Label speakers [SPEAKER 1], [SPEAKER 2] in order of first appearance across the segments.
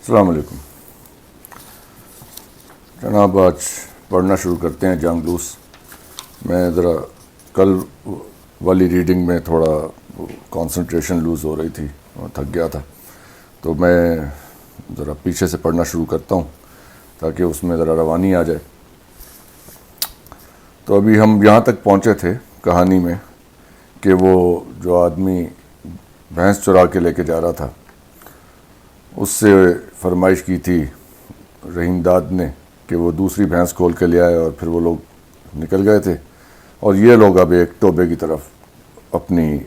[SPEAKER 1] السلام علیکم جناب، آج پڑھنا شروع کرتے ہیں جنگ لوس۔ میں ذرا کل والی ریڈنگ میں تھوڑا کانسنٹریشن لوز ہو رہی تھی اور تھک گیا تھا، تو میں ذرا پیچھے سے پڑھنا شروع کرتا ہوں تاکہ اس میں ذرا روانی آ جائے۔ تو ابھی ہم یہاں تک پہنچے تھے کہانی میں کہ وہ جو آدمی بھینس چرا کے لے کے جا رہا تھا، اس سے فرمائش کی تھی رحیم داد نے کہ وہ دوسری بھینس کھول کے لے آئے، اور پھر وہ لوگ نکل گئے تھے اور یہ لوگ اب ایک ٹوبے کی طرف اپنی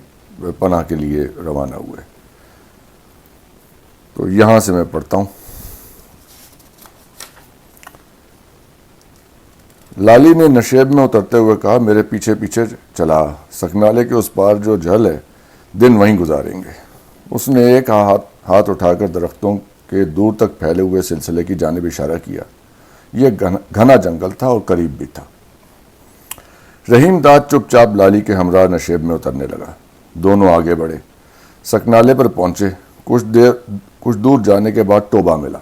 [SPEAKER 1] پناہ کے لیے روانہ ہوئے۔ تو یہاں سے میں پڑھتا ہوں۔ لالی نے نشیب میں اترتے ہوئے کہا، میرے پیچھے پیچھے چلا، سکنالے کے اس پار جو جھل ہے دن وہیں گزاریں گے۔ اس نے ایک ہاتھ اٹھا کر درختوں کے دور تک پھیلے ہوئے سلسلے کی جانب اشارہ کیا۔ یہ گھنا جنگل تھا اور قریب بھی تھا۔ رحیم داد چپ چاپ لالی کے ہمراہ نشیب میں اترنے لگا۔ دونوں آگے بڑھے، سکنالے پر پہنچے۔ کچھ دور جانے کے بعد ٹوبہ ملا۔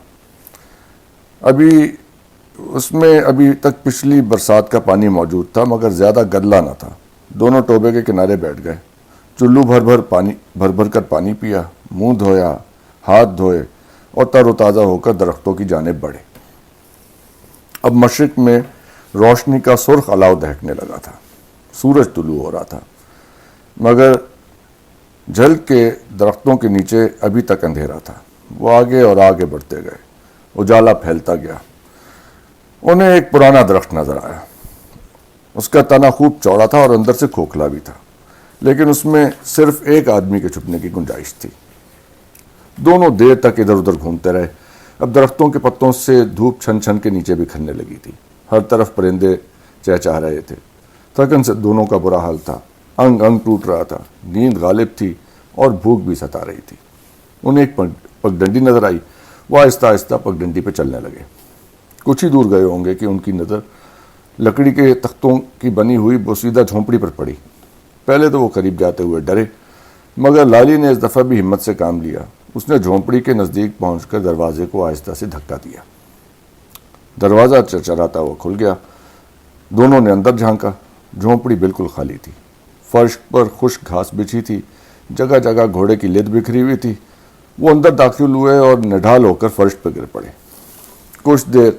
[SPEAKER 1] اس میں ابھی تک پچھلی برسات کا پانی موجود تھا، مگر زیادہ گدلا نہ تھا۔ دونوں ٹوبے کے کنارے بیٹھ گئے، چلو بھر کر پانی پیا، منہ دھویا، ہاتھ دھوئے اور تر و تازہ ہو کر درختوں کی جانب بڑھے۔ اب مشرق میں روشنی کا سرخ الاؤ دہکنے لگا تھا، سورج طلوع ہو رہا تھا، مگر جھل کے درختوں کے نیچے ابھی تک اندھیرا تھا۔ وہ آگے اور آگے بڑھتے گئے، اجالا پھیلتا گیا۔ انہیں ایک پرانا درخت نظر آیا۔ اس کا تنا خوب چوڑا تھا اور اندر سے کھوکھلا بھی تھا، لیکن اس میں صرف ایک آدمی کے چھپنے کی گنجائش تھی۔ دونوں دیر تک ادھر ادھر گھومتے رہے۔ اب درختوں کے پتوں سے دھوپ چھن چھن کے نیچے بکھرنے لگی تھی۔ ہر طرف پرندے چہچہا رہے تھے۔ تھکن سے دونوں کا برا حال تھا، انگ انگ ٹوٹ رہا تھا، نیند غالب تھی اور بھوک بھی ستا رہی تھی۔ انہیں ایک پگڈنڈی نظر آئی۔ وہ آہستہ آہستہ پگڈنڈی پہ چلنے لگے۔ کچھ ہی دور گئے ہوں گے کہ ان کی نظر لکڑی کے تختوں کی بنی ہوئی بوسیدہ جھونپڑی پر پڑی۔ پہلے تو وہ قریب جاتے ہوئے ڈرے، مگر لالی نے اس دفعہ بھی ہمت سے کام لیا۔ اس نے جھونپڑی کے نزدیک پہنچ کر دروازے کو آہستہ سے دھکا دیا۔ دروازہ چرچراتا ہوا کھل گیا۔ دونوں نے اندر جھانکا۔ جھونپڑی بالکل خالی تھی۔ فرش پر خشک گھاس بچھی تھی، جگہ جگہ گھوڑے کی لد بکھری ہوئی تھی۔ وہ اندر داخل ہوئے اور نڈھال ہو کر فرش پر گر پڑے۔ کچھ دیر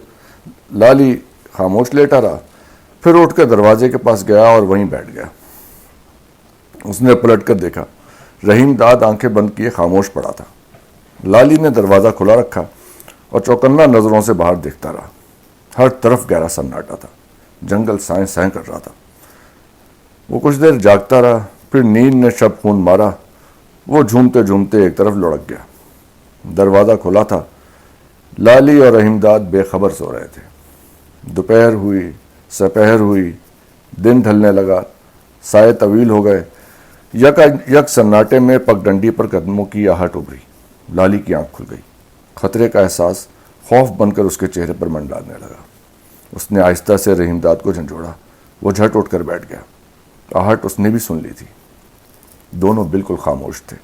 [SPEAKER 1] لالی خاموش لیٹا رہا، پھر اٹھ کر دروازے کے پاس گیا اور وہیں بیٹھ گیا۔ اس نے پلٹ کر دیکھا، رحیم داد آنکھیں بند کیے خاموش پڑا تھا۔ لالی نے دروازہ کھلا رکھا اور چوکنا نظروں سے باہر دیکھتا رہا۔ ہر طرف گہرا سناٹا تھا، جنگل سائیں سائیں کر رہا تھا۔ وہ کچھ دیر جاگتا رہا، پھر نیند نے شب خون مارا۔ وہ جھومتے جھومتے ایک طرف لڑک گیا۔ دروازہ کھلا تھا۔ لالی اور رحیم داد بے خبر سو رہے تھے۔ دوپہر ہوئی، سپہر ہوئی، دن ڈھلنے لگا، سائے طویل ہو گئے۔ یک سناٹے میں پگڈنڈی پر قدموں کی آہٹ ابھری۔ لالی کی آنکھ کھل گئی۔ خطرے کا احساس خوف بن کر اس کے چہرے پر منڈلانے لگا۔ اس نے آہستہ سے رحیم داد کو جھنجھوڑا۔ وہ جھٹ اٹھ کر بیٹھ گیا۔ آہٹ اس نے بھی سن لی تھی۔ دونوں بالکل خاموش تھے،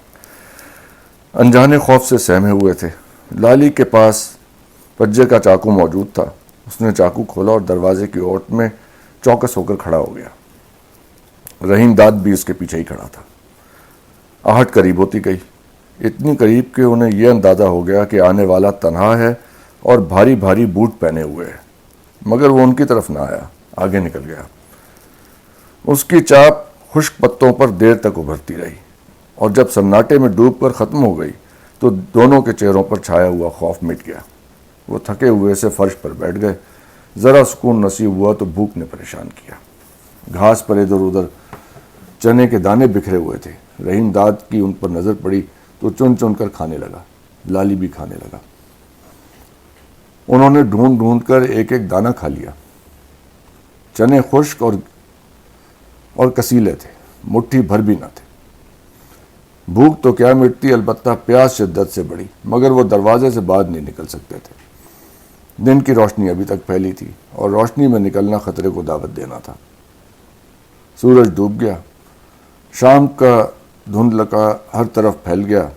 [SPEAKER 1] انجانے خوف سے سہمے ہوئے تھے۔ لالی کے پاس پجے کا چاقو موجود تھا۔ اس نے چاقو کھولا اور دروازے کی اوٹ میں چوکس ہو کر کھڑا ہو گیا۔ رحیم داد بھی اس کے پیچھے ہی کھڑا تھا۔ آہٹ قریب ہوتی گئی، اتنی قریب کہ انہیں یہ اندازہ ہو گیا کہ آنے والا تنہا ہے اور بھاری بھاری بوٹ پہنے ہوئے ہے، مگر وہ ان کی طرف نہ آیا، آگے نکل گیا۔ اس کی چاپ خشک پتوں پر دیر تک ابھرتی رہی، اور جب سناٹے میں ڈوب کر ختم ہو گئی تو دونوں کے چہروں پر چھایا ہوا خوف مٹ گیا۔ وہ تھکے ہوئے سے فرش پر بیٹھ گئے۔ ذرا سکون نصیب ہوا تو بھوک نے پریشان کیا۔ گھاس پر ادھر ادھر چنے کے دانے بکھرے ہوئے تھے۔ رحیم داد کی ان پر نظر پڑی تو چن چن کر کھانے لگا۔ لالی بھی کھانے لگا۔ انہوں نے ڈھونڈ ڈھونڈ کر ایک ایک دانہ کھا لیا۔ چنے خشک اور کسیلے تھے، مٹھی بھر بھی نہ تھے۔ بھوک تو کیا مٹتی، البتہ پیاس شدت سے بڑی، مگر وہ دروازے سے باہر نہیں نکل سکتے تھے۔ دن کی روشنی ابھی تک پھیلی تھی اور روشنی میں نکلنا خطرے کو دعوت دینا تھا۔ سورج ڈوب گیا، شام کا دھندلکا ہر طرف پھیل گیا۔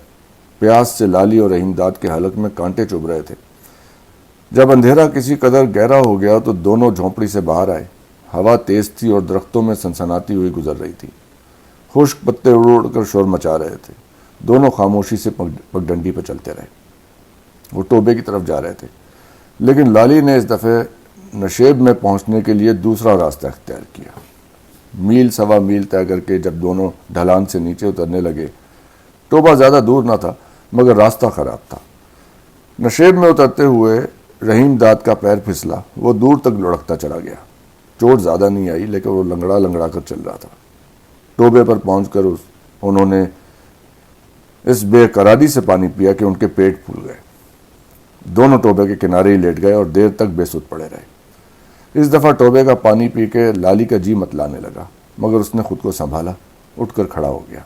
[SPEAKER 1] پیاس سے لالی اور رحیم داد کے حلق میں کانٹے چبھ رہے تھے۔ جب اندھیرا کسی قدر گہرا ہو گیا تو دونوں جھونپڑی سے باہر آئے۔ ہوا تیز تھی اور درختوں میں سنسناتی ہوئی گزر رہی تھی۔ خشک پتے اڑ اڑ کر شور مچا رہے تھے۔ دونوں خاموشی سے پگڈنڈی پہ چلتے رہے۔ وہ ٹوبے کی طرف جا رہے تھے، لیکن لالی نے اس دفعہ نشیب میں پہنچنے کے لیے دوسرا راستہ اختیار کیا۔ میل سوا میل طے کر کے جب دونوں ڈھلان سے نیچے اترنے لگے، ٹوبہ زیادہ دور نہ تھا مگر راستہ خراب تھا۔ نشیب میں اترتے ہوئے رحیم داد کا پیر پھسلا، وہ دور تک لڑکتا چلا گیا۔ چوٹ زیادہ نہیں آئی لیکن وہ لنگڑا لنگڑا کر چل رہا تھا۔ ٹوبے پر پہنچ کر انہوں نے اس بے قراری سے پانی پیا کہ ان کے پیٹ پھول گئے۔ دونوں ٹوبے کے کنارے ہی لیٹ گئے اور دیر تک بے سود پڑے رہے۔ اس دفعہ ٹوبے کا پانی پی کے لالی کا جی متلانے لگا، مگر اس نے خود کو سنبھالا، اٹھ کر کھڑا ہو گیا۔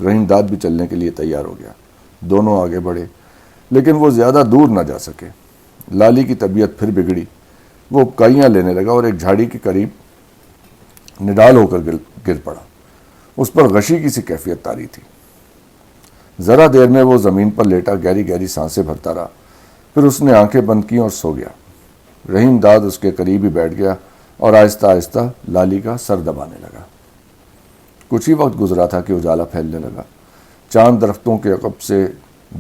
[SPEAKER 1] رحیم داد بھی چلنے کے لیے تیار ہو گیا۔ دونوں آگے بڑھے، لیکن وہ زیادہ دور نہ جا سکے۔ لالی کی طبیعت پھر بگڑی، وہ اکائیاں لینے لگا اور ایک جھاڑی کے قریب نڈال ہو کر گر پڑا۔ اس پر غشی کی سی کیفیت طاری تھی۔ ذرا دیر میں وہ زمین پر لیٹا گہری گہری سانسیں بھرتا رہا، پھر اس نے آنکھیں بند کی اور سو گیا۔ رحیم داد اس کے قریب ہی بیٹھ گیا اور آہستہ آہستہ لالی کا سر دبانے لگا۔ کچھ ہی وقت گزرا تھا کہ اجالا پھیلنے لگا۔ چاند درختوں کے عقب سے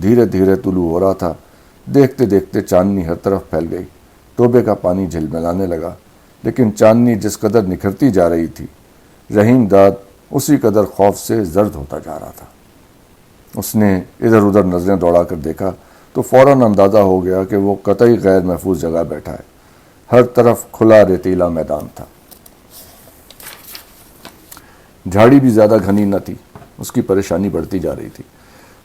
[SPEAKER 1] دھیرے دھیرے طلوع ہو رہا تھا۔ دیکھتے دیکھتے چاندنی ہر طرف پھیل گئی۔ ٹوبے کا پانی جھلملانے لگا، لیکن چاندنی جس قدر نکھرتی جا رہی تھی، رحیم داد اسی قدر خوف سے زرد ہوتا جا رہا تھا۔ اس نے ادھر ادھر نظریں دوڑا کر دیکھا تو فوراً اندازہ ہو گیا کہ وہ قطعی غیر محفوظ جگہ بیٹھا ہے۔ ہر طرف کھلا ریتیلا میدان تھا۔ جھاڑی بھی زیادہ گھنی نہ تھی۔ اس کی پریشانی بڑھتی جا رہی تھی،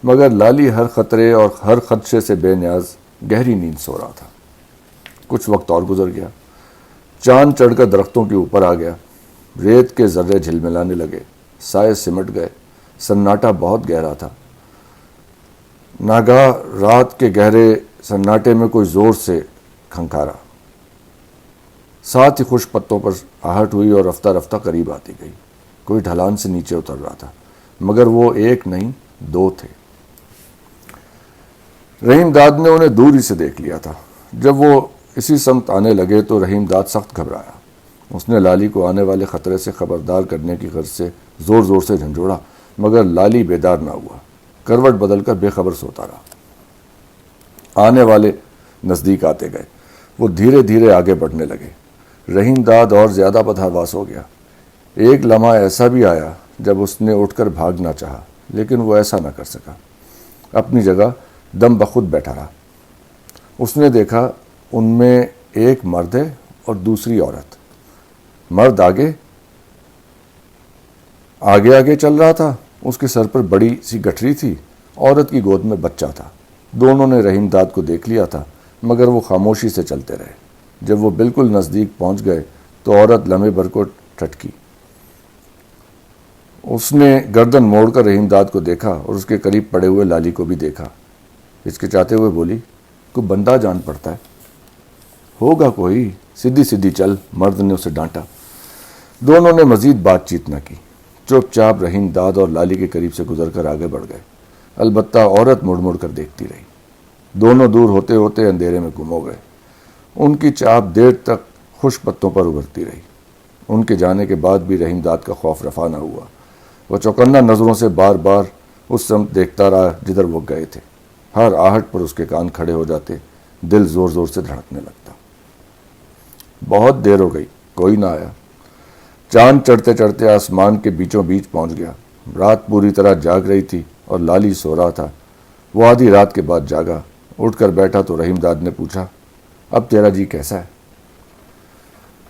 [SPEAKER 1] مگر لالی ہر خطرے اور ہر خدشے سے بے نیاز گہری نیند سو رہا تھا۔ کچھ وقت اور گزر گیا۔ چاند چڑھ کر درختوں کے اوپر آ گیا۔ ریت کے ذرے جھلملانے لگے، سائے سمٹ گئے۔ سناٹا بہت گہرا تھا۔ ناگاہ رات کے گہرے سناٹے میں کوئی زور سے کھنکارا، ساتھ ہی خشک پتوں پر آہٹ ہوئی اور رفتہ رفتہ قریب آتی گئی۔ کوئی ڈھلان سے نیچے اتر رہا تھا، مگر وہ ایک نہیں دو تھے۔ رحیم داد نے انہیں دور ہی سے دیکھ لیا تھا۔ جب وہ اسی سمت آنے لگے تو رحیم داد سخت گھبرایا۔ اس نے لالی کو آنے والے خطرے سے خبردار کرنے کی غرض سے زور زور سے جھنجھوڑا، مگر لالی بیدار نہ ہوا، کروٹ بدل کر بے خبر سوتا رہا۔ آنے والے نزدیک آتے گئے، وہ دھیرے دھیرے آگے بڑھنے لگے۔ رحیم داد اور زیادہ بدحواس ہو گیا۔ ایک لمحہ ایسا بھی آیا جب اس نے اٹھ کر بھاگنا چاہا، لیکن وہ ایسا نہ کر سکا۔ اپنی جگہ دم بخود بیٹھا رہا۔ اس نے دیکھا ان میں ایک مرد ہے اور دوسری عورت۔ مرد آگے آگے چل رہا تھا، اس کے سر پر بڑی سی گٹھری تھی، عورت کی گود میں بچہ تھا۔ دونوں نے رحیم داد کو دیکھ لیا تھا، مگر وہ خاموشی سے چلتے رہے۔ جب وہ بالکل نزدیک پہنچ گئے تو عورت لمحے بھر کو ٹھٹکی۔ اس نے گردن موڑ کر رحیم داد کو دیکھا اور اس کے قریب پڑے ہوئے لالی کو بھی دیکھا۔ ہچکچاتے ہوئے بولی، کوئی بندہ جان پڑتا ہے؟ ہوگا کوئی، سیدھی سیدھی چل، مرد نے اسے ڈانٹا۔ دونوں نے مزید بات چیت نہ کی، چپ چاپ رحیم داد اور لالی کے قریب سے گزر کر آگے بڑھ گئے۔ البتہ عورت مڑ مڑ کر دیکھتی رہی۔ دونوں دور ہوتے ہوتے اندھیرے میں گم ہو گئے۔ ان کی چاپ دیر تک خشک پتوں پر ابھرتی رہی۔ ان کے جانے کے بعد بھی رحیم داد کا خوف رفع نہ ہوا۔ وہ چوکنا نظروں سے بار بار اس سمت دیکھتا رہا جدھر وہ گئے تھے۔ ہر آہٹ پر اس کے کان کھڑے ہو جاتے، دل زور زور سے دھڑکنے لگتا۔ بہت دیر ہو گئی، کوئی نہ آیا۔ چاند چڑھتے چڑھتے آسمان کے بیچوں بیچ پہنچ گیا۔ رات پوری طرح جاگ رہی تھی اور لالی سو رہا تھا۔ وہ آدھی رات کے بعد جاگا، اٹھ کر بیٹھا تو رحیم داد نے پوچھا، اب تیرا جی کیسا ہے؟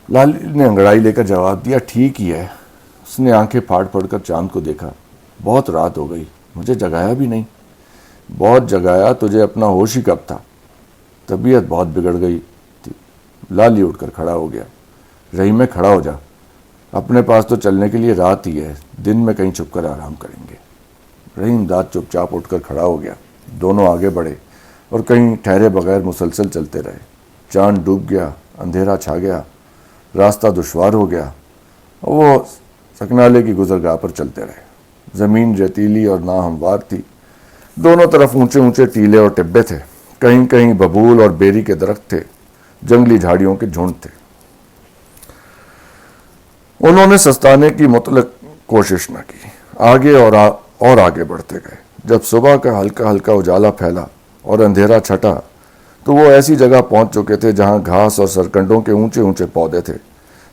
[SPEAKER 1] لالی نے انگڑائی لے کر جواب دیا، ٹھیک ہی ہے۔ اس نے آنکھیں پھاڑ پھاڑ کر چاند کو دیکھا۔ بہت رات ہو گئی، مجھے جگایا بھی نہیں۔ بہت جگایا، تجھے اپنا ہوش ہی کب تھا؟ طبیعت بہت بگڑ گئی تھی۔ لالی اٹھ کر کھڑا ہو گیا۔ رحیم میں کھڑا ہو جا، اپنے پاس تو چلنے کے لیے رات ہی ہے، دن میں کہیں چھپ کر آرام کریں گے۔ رحیم داد چپ چاپ اٹھ کر کھڑا ہو گیا۔ دونوں آگے بڑھے اور کہیں ٹھہرے بغیر مسلسل چلتے رہے۔ چاند ڈوب گیا، اندھیرا چھا گیا، راستہ دشوار ہو گیا اور وہ سکنالے کی گزرگاہ پر چلتے رہے۔ زمین ریتیلی اور ناہموار تھی۔ دونوں طرف اونچے اونچے ٹیلے اور ٹبے تھے، کہیں کہیں ببول اور بیری کے درخت تھے، جنگلی جھاڑیوں کے جھنڈ تھے۔ انہوں نے سستانے کی مطلق کوشش نہ کی، آگے اور آگے بڑھتے گئے۔ جب صبح کا ہلکا ہلکا اجالا پھیلا اور اندھیرا چھٹا تو وہ ایسی جگہ پہنچ چکے تھے جہاں گھاس اور سرکنڈوں کے اونچے اونچے پودے تھے۔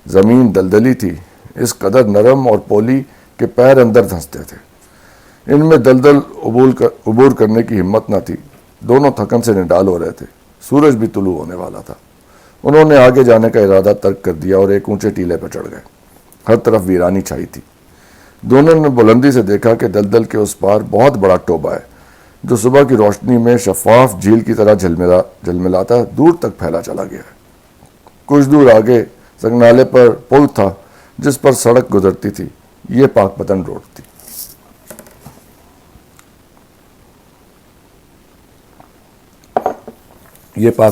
[SPEAKER 1] زمین دلدلی تھی، اس قدر نرم اور پولی کہ پیر اندر دھنستے تھے۔ ان میں دلدل عبور کرنے کی ہمت نہ تھی، دونوں تھکن سے نڈال ہو رہے تھے۔ سورج بھی طلوع ہونے والا تھا۔ انہوں نے آگے جانے کا ارادہ ترک کر دیا اور ایک اونچے ٹیلے پر چڑھ گئے۔ ہر طرف ویرانی چھائی تھی۔ دونوں نے بلندی سے دیکھا کہ دلدل کے اس پار بہت بڑا ٹوبہ ہے جو صبح کی روشنی میں شفاف جھیل کی طرح جھلملاتا دور تک پھیلا چلا گیا ہے۔ کچھ دور آگے سنگنالے پر پل تھا جس پر سڑک گزرتی تھی، یہ پاک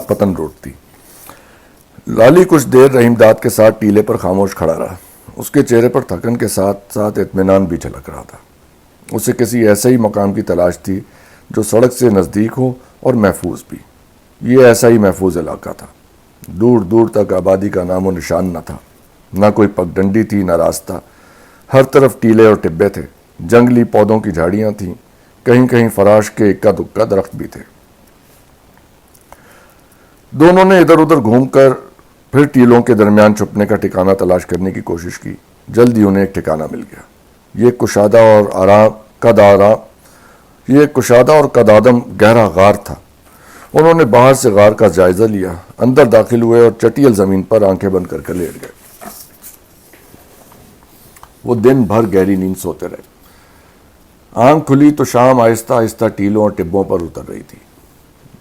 [SPEAKER 1] پتن روڈ تھی۔ لالی کچھ دیر رحیم داد کے ساتھ ٹیلے پر خاموش کھڑا رہا۔ اس کے چہرے پر تھکن کے ساتھ ساتھ اطمینان بھی جھلک رہا تھا۔ اسے کسی ایسے ہی مقام کی تلاش تھی جو سڑک سے نزدیک ہو اور محفوظ بھی۔ یہ ایسا ہی محفوظ علاقہ تھا۔ دور دور تک آبادی کا نام و نشان نہ تھا، نہ کوئی پگڈنڈی تھی نہ راستہ۔ ہر طرف ٹیلے اور ٹبے تھے، جنگلی پودوں کی جھاڑیاں تھیں، کہیں کہیں فراش کے اکا دکا درخت بھی تھے۔ دونوں نے ادھر ادھر گھوم کر پھر ٹیلوں کے درمیان چھپنے کا ٹھکانہ تلاش کرنے کی کوشش کی۔ جلدی انہیں ایک ٹھکانہ مل گیا۔ یہ کشادہ اور قدادم گہرا غار تھا۔ انہوں نے باہر سے غار کا جائزہ لیا، اندر داخل ہوئے اور چٹیل زمین پر آنکھیں بند کر لیٹ گئے۔ وہ دن بھر گہری نیند سوتے رہے۔ آنکھ کھلی تو شام آہستہ آہستہ ٹیلوں اور ٹبوں پر اتر رہی تھی۔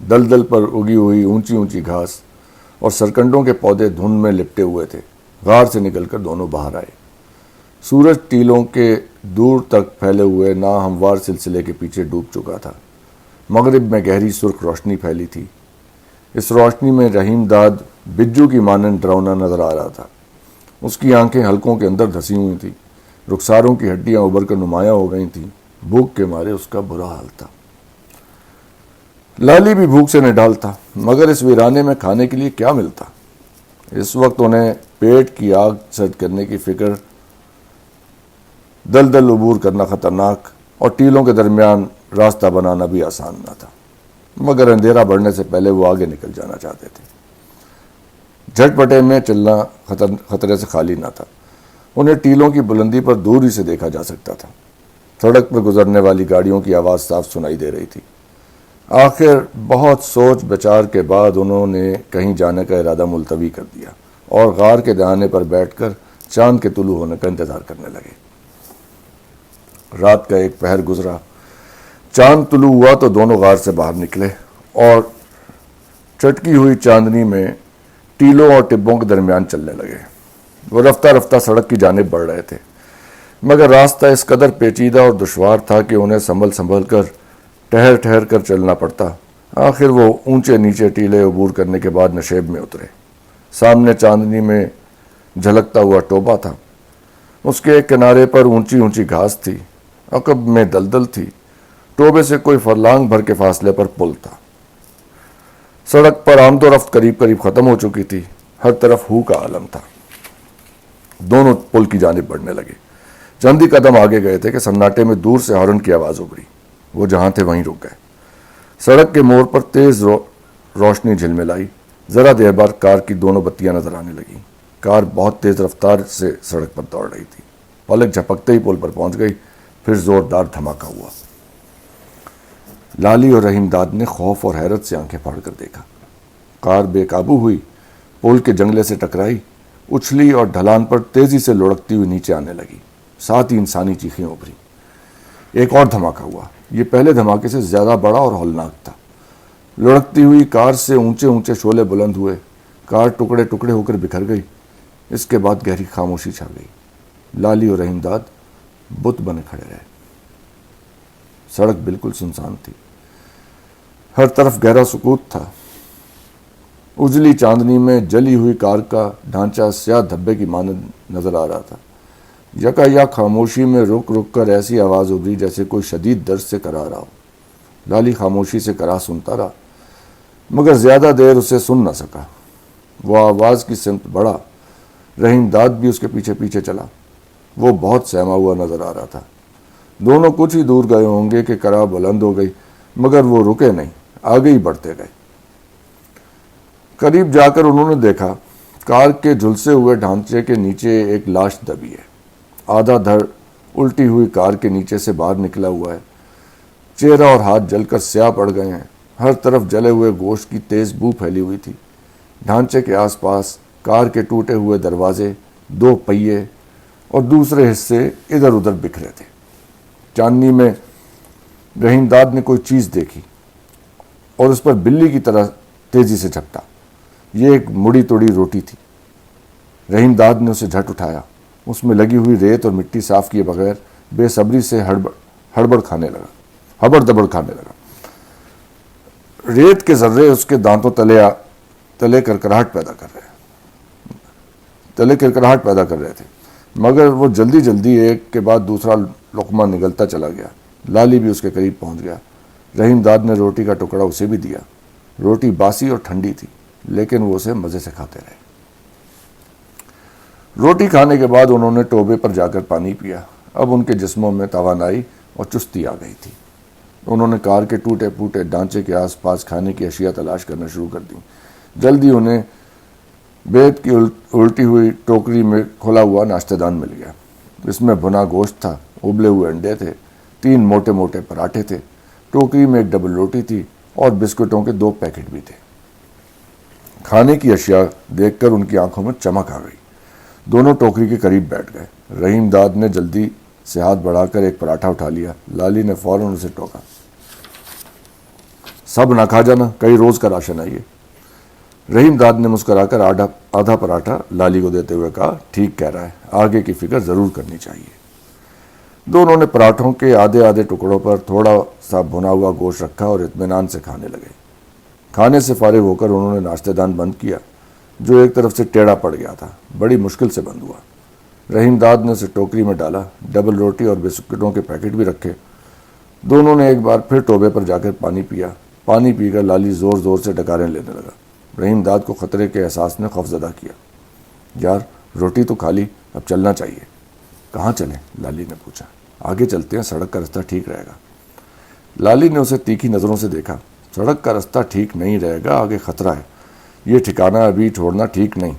[SPEAKER 1] دلدل پر اگی ہوئی اونچی اونچی گھاس اور سرکنڈوں کے پودے دھند میں لپٹے ہوئے تھے۔ غار سے نکل کر دونوں باہر آئے۔ سورج ٹیلوں کے دور تک پھیلے ہوئے ناہموار سلسلے کے پیچھے ڈوب چکا تھا۔ مغرب میں گہری سرخ روشنی پھیلی تھی۔ اس روشنی میں رحیم داد بجو کی مانند ڈراؤنا نظر آ رہا تھا۔ اس کی آنکھیں حلقوں کے اندر دھسی ہوئی تھیں، رخساروں کی ہڈیاں ابھر کر نمایاں ہو گئی تھیں۔ بھوک کے مارے اس کا برا حال تھا۔ لالی بھی بھوک سے نڈال تھا، مگر اس ویرانے میں کھانے کے لیے کیا ملتا؟ اس وقت انہیں پیٹ کی آگ سرد کرنے کی فکر، دلدل عبور کرنا خطرناک اور ٹیلوں کے درمیان راستہ بنانا بھی آسان نہ تھا، مگر اندھیرا بڑھنے سے پہلے وہ آگے نکل جانا چاہتے تھے۔ جھٹ پٹے میں چلنا خطرے سے خالی نہ تھا۔ انہیں ٹیلوں کی بلندی پر دور ہی سے دیکھا جا سکتا تھا۔ سڑک پر گزرنے والی گاڑیوں کی آواز صاف سنائی دے رہی تھی۔ آخر بہت سوچ بچار کے بعد انہوں نے کہیں جانے کا ارادہ ملتوی کر دیا اور غار کے دہانے پر بیٹھ کر چاند کے طلوع ہونے کا انتظار کرنے لگے۔ رات کا ایک پہر گزرا، چاند طلوع ہوا تو دونوں غار سے باہر نکلے اور چٹکی ہوئی چاندنی میں ٹیلوں اور ٹبوں کے درمیان چلنے لگے۔ وہ رفتہ رفتہ سڑک کی جانب بڑھ رہے تھے، مگر راستہ اس قدر پیچیدہ اور دشوار تھا کہ انہیں سنبھل کر ٹہر ٹہر کر چلنا پڑتا۔ آخر وہ اونچے نیچے ٹیلے عبور کرنے کے بعد نشیب میں اترے۔ سامنے چاندنی میں جھلکتا ہوا ٹوبہ تھا۔ اس کے ایک کنارے پر اونچی اونچی گھاس تھی، عقب میں دلدل تھی۔ ٹوبے سے کوئی فرلانگ بھر کے فاصلے پر پل تھا۔ سڑک پر آمد و رفت قریب قریب ختم ہو چکی تھی، ہر طرف ہو کا عالم تھا۔ دونوں پل کی جانب بڑھنے لگے۔ چند ہی قدم آگے گئے تھے کہ سناٹے میں دور سے ہارن کی آواز ابھری۔ وہ جہاں تھے وہیں رک گئے۔ سڑک کے موڑ پر تیز روشنی جھلملائی۔ ذرا دیر بعد کار کی دونوں بتیاں نظر آنے لگیں۔ کار بہت تیز رفتار سے سڑک پر دوڑ رہی تھی۔ پلک جھپکتے ہی پل پر پہنچ گئی، پھر زوردار دھماکہ ہوا۔ لالی اور رحیم داد نے خوف اور حیرت سے آنکھیں پھاڑ کر دیکھا۔ کار بے قابو ہوئی، پل کے جنگلے سے ٹکرائی، اچھلی اور ڈھلان پر تیزی سے لڑکتی ہوئی نیچے آنے لگی۔ ساتھ ہی انسانی چیخیں ابھری۔ ایک اور دھماکہ ہوا، یہ پہلے دھماکے سے زیادہ بڑا اور ہولناک تھا۔ لڑکتی ہوئی کار سے اونچے اونچے شعلے بلند ہوئے، کار ٹکڑے ٹکڑے ہو کر بکھر گئی۔ اس کے بعد گہری خاموشی چھا گئی۔ لالی اور رحیم داد بت بنے کھڑے رہے۔ سڑک بالکل سنسان تھی، ہر طرف گہرا سکوت تھا۔ اجلی چاندنی میں جلی ہوئی کار کا ڈھانچہ سیاہ دھبے کی مانند نظر آ رہا تھا۔ یکا یک خاموشی میں رک رک کر ایسی آواز ابھری جیسے کوئی شدید درد سے کرا رہا ہو۔ لالی خاموشی سے کرا سنتا رہا، مگر زیادہ دیر اسے سن نہ سکا۔ وہ آواز کی سمت بڑھا، رحیم داد بھی اس کے پیچھے پیچھے چلا۔ وہ بہت سہما ہوا نظر آ رہا تھا۔ دونوں کچھ ہی دور گئے ہوں گے کہ کرا بلند ہو گئی، مگر وہ رکے نہیں، آگے ہی بڑھتے گئے۔ قریب جا کر انہوں نے دیکھا کار کے جھلسے ہوئے ڈھانچے کے نیچے ایک لاش دبی ہے۔ آدھا دھڑ الٹی ہوئی کار کے نیچے سے باہر نکلا ہوا ہے۔ چہرہ اور ہاتھ جل کر سیاہ پڑ گئے ہیں۔ ہر طرف جلے ہوئے گوشت کی تیز بو پھیلی ہوئی تھی۔ ڈھانچے کے آس پاس کار کے ٹوٹے ہوئے دروازے، 2 پہیے اور دوسرے حصے ادھر ادھر بکھرے تھے۔ چاندنی میں رحیم داد نے کوئی چیز دیکھی اور اس پر بلی کی طرح تیزی سے جھپٹا۔ یہ ایک مڑی توڑی روٹی تھی۔ رحیم داد نے اسے جھٹ اٹھایا۔ اس میں لگی ہوئی ریت اور مٹی صاف کیے بغیر بے صبری سے ہڑبڑ کھانے لگا، ہبڑ دبڑ کھانے لگا۔ ریت کے ذرے اس کے دانتوں تلے کرکراہٹ پیدا کر رہے تھے، مگر وہ جلدی جلدی ایک کے بعد دوسرا لقمہ نگلتا چلا گیا۔ لالی بھی اس کے قریب پہنچ گیا۔ رحیم داد نے روٹی کا ٹکڑا اسے بھی دیا۔ روٹی باسی اور ٹھنڈی تھی، لیکن وہ اسے مزے سے کھاتے رہے۔ روٹی کھانے کے بعد انہوں نے ٹوبے پر جا کر پانی پیا۔ اب ان کے جسموں میں توانائی اور چستی آ گئی تھی۔ انہوں نے کار کے ٹوٹے پھوٹے ڈھانچے کے آس پاس کھانے کی اشیاء تلاش کرنا شروع کر دی۔ جلدی انہیں بیت کی الٹی ہوئی ٹوکری میں کھلا ہوا ناشتہ دان مل گیا۔ اس میں بھنا گوشت تھا، ابلے ہوئے انڈے تھے، 3 موٹے موٹے پراٹھے تھے، ٹوکری میں ایک ڈبل روٹی تھی اور بسکٹوں کے 2 پیکٹ بھی تھے۔ کھانے کی اشیاء دیکھ کر ان کی آنکھوں میں چمک آ گئی۔ دونوں ٹوکری کے قریب بیٹھ گئے۔ رحیم داد نے جلدی سے ہاتھ بڑھا کر ایک پراٹھا اٹھا لیا۔ لالی نے فوراً اسے ٹوکا۔ سب نہ کھا جانا، کئی روز کا راشن ہے یہ۔ رحیم داد نے مسکرا کر آدھا پراٹھا لالی کو دیتے ہوئے کہا، ٹھیک کہہ رہا ہے، آگے کی فکر ضرور کرنی چاہیے۔ دونوں نے پراٹھوں کے آدھے ٹکڑوں پر تھوڑا سا بھنا ہوا گوشت رکھا اور اطمینان سے کھانے لگے۔ کھانے سے فارغ ہو کر انہوں نے ناشتہ دان بند کیا، جو ایک طرف سے ٹیڑھا پڑ گیا تھا، بڑی مشکل سے بند ہوا۔ رحیم داد نے اسے ٹوکری میں ڈالا، ڈبل روٹی اور بسکٹوں کے پیکٹ بھی رکھے۔ دونوں نے ایک بار پھر ٹوبے پر جا کر پانی پیا۔ پانی پی کر لالی زور زور سے ڈکاریں لینے لگا۔ رحیم داد کو خطرے کے احساس نے خوفزدہ کیا۔ یار، روٹی تو کھا لی، اب چلنا چاہیے۔ کہاں چلیں؟ لالی نے پوچھا۔ آگے چلتے ہیں، سڑک کا رستہ ٹھیک رہے گا۔ لالی نے اسے تیکھی نظروں سے دیکھا۔ سڑک کا رستہ ٹھیک نہیں رہے گا، آگے خطرہ ہے، یہ ٹھکانہ ابھی چھوڑنا ٹھیک نہیں۔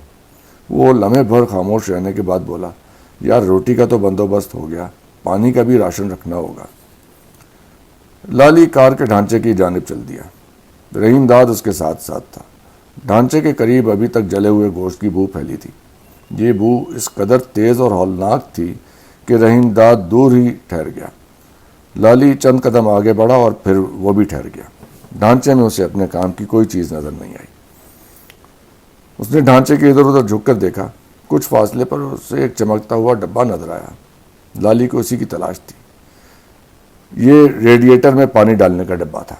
[SPEAKER 1] وہ لمحے بھر خاموش رہنے کے بعد بولا، یار روٹی کا تو بندوبست ہو گیا، پانی کا بھی راشن رکھنا ہوگا۔ لالی کار کے ڈھانچے کی جانب چل دیا۔ رحیم داد اس کے ساتھ ساتھ تھا۔ ڈھانچے کے قریب ابھی تک جلے ہوئے گوشت کی بو پھیلی تھی۔ یہ بو اس قدر تیز اور ہولناک تھی کہ رحیم داد دور ہی ٹھہر گیا۔ لالی چند قدم آگے بڑھا اور پھر وہ بھی ٹھہر گیا۔ ڈھانچے میں اسے اپنے کام کی کوئی چیز نظر نہیں آئی۔ اس نے ڈھانچے کے ادھر ادھر جھک کر دیکھا۔ کچھ فاصلے پر اسے ایک چمکتا ہوا ڈبہ نظر آیا۔ لالی کو اسی کی تلاش تھی۔ یہ ریڈیٹر میں پانی ڈالنے کا ڈبہ تھا۔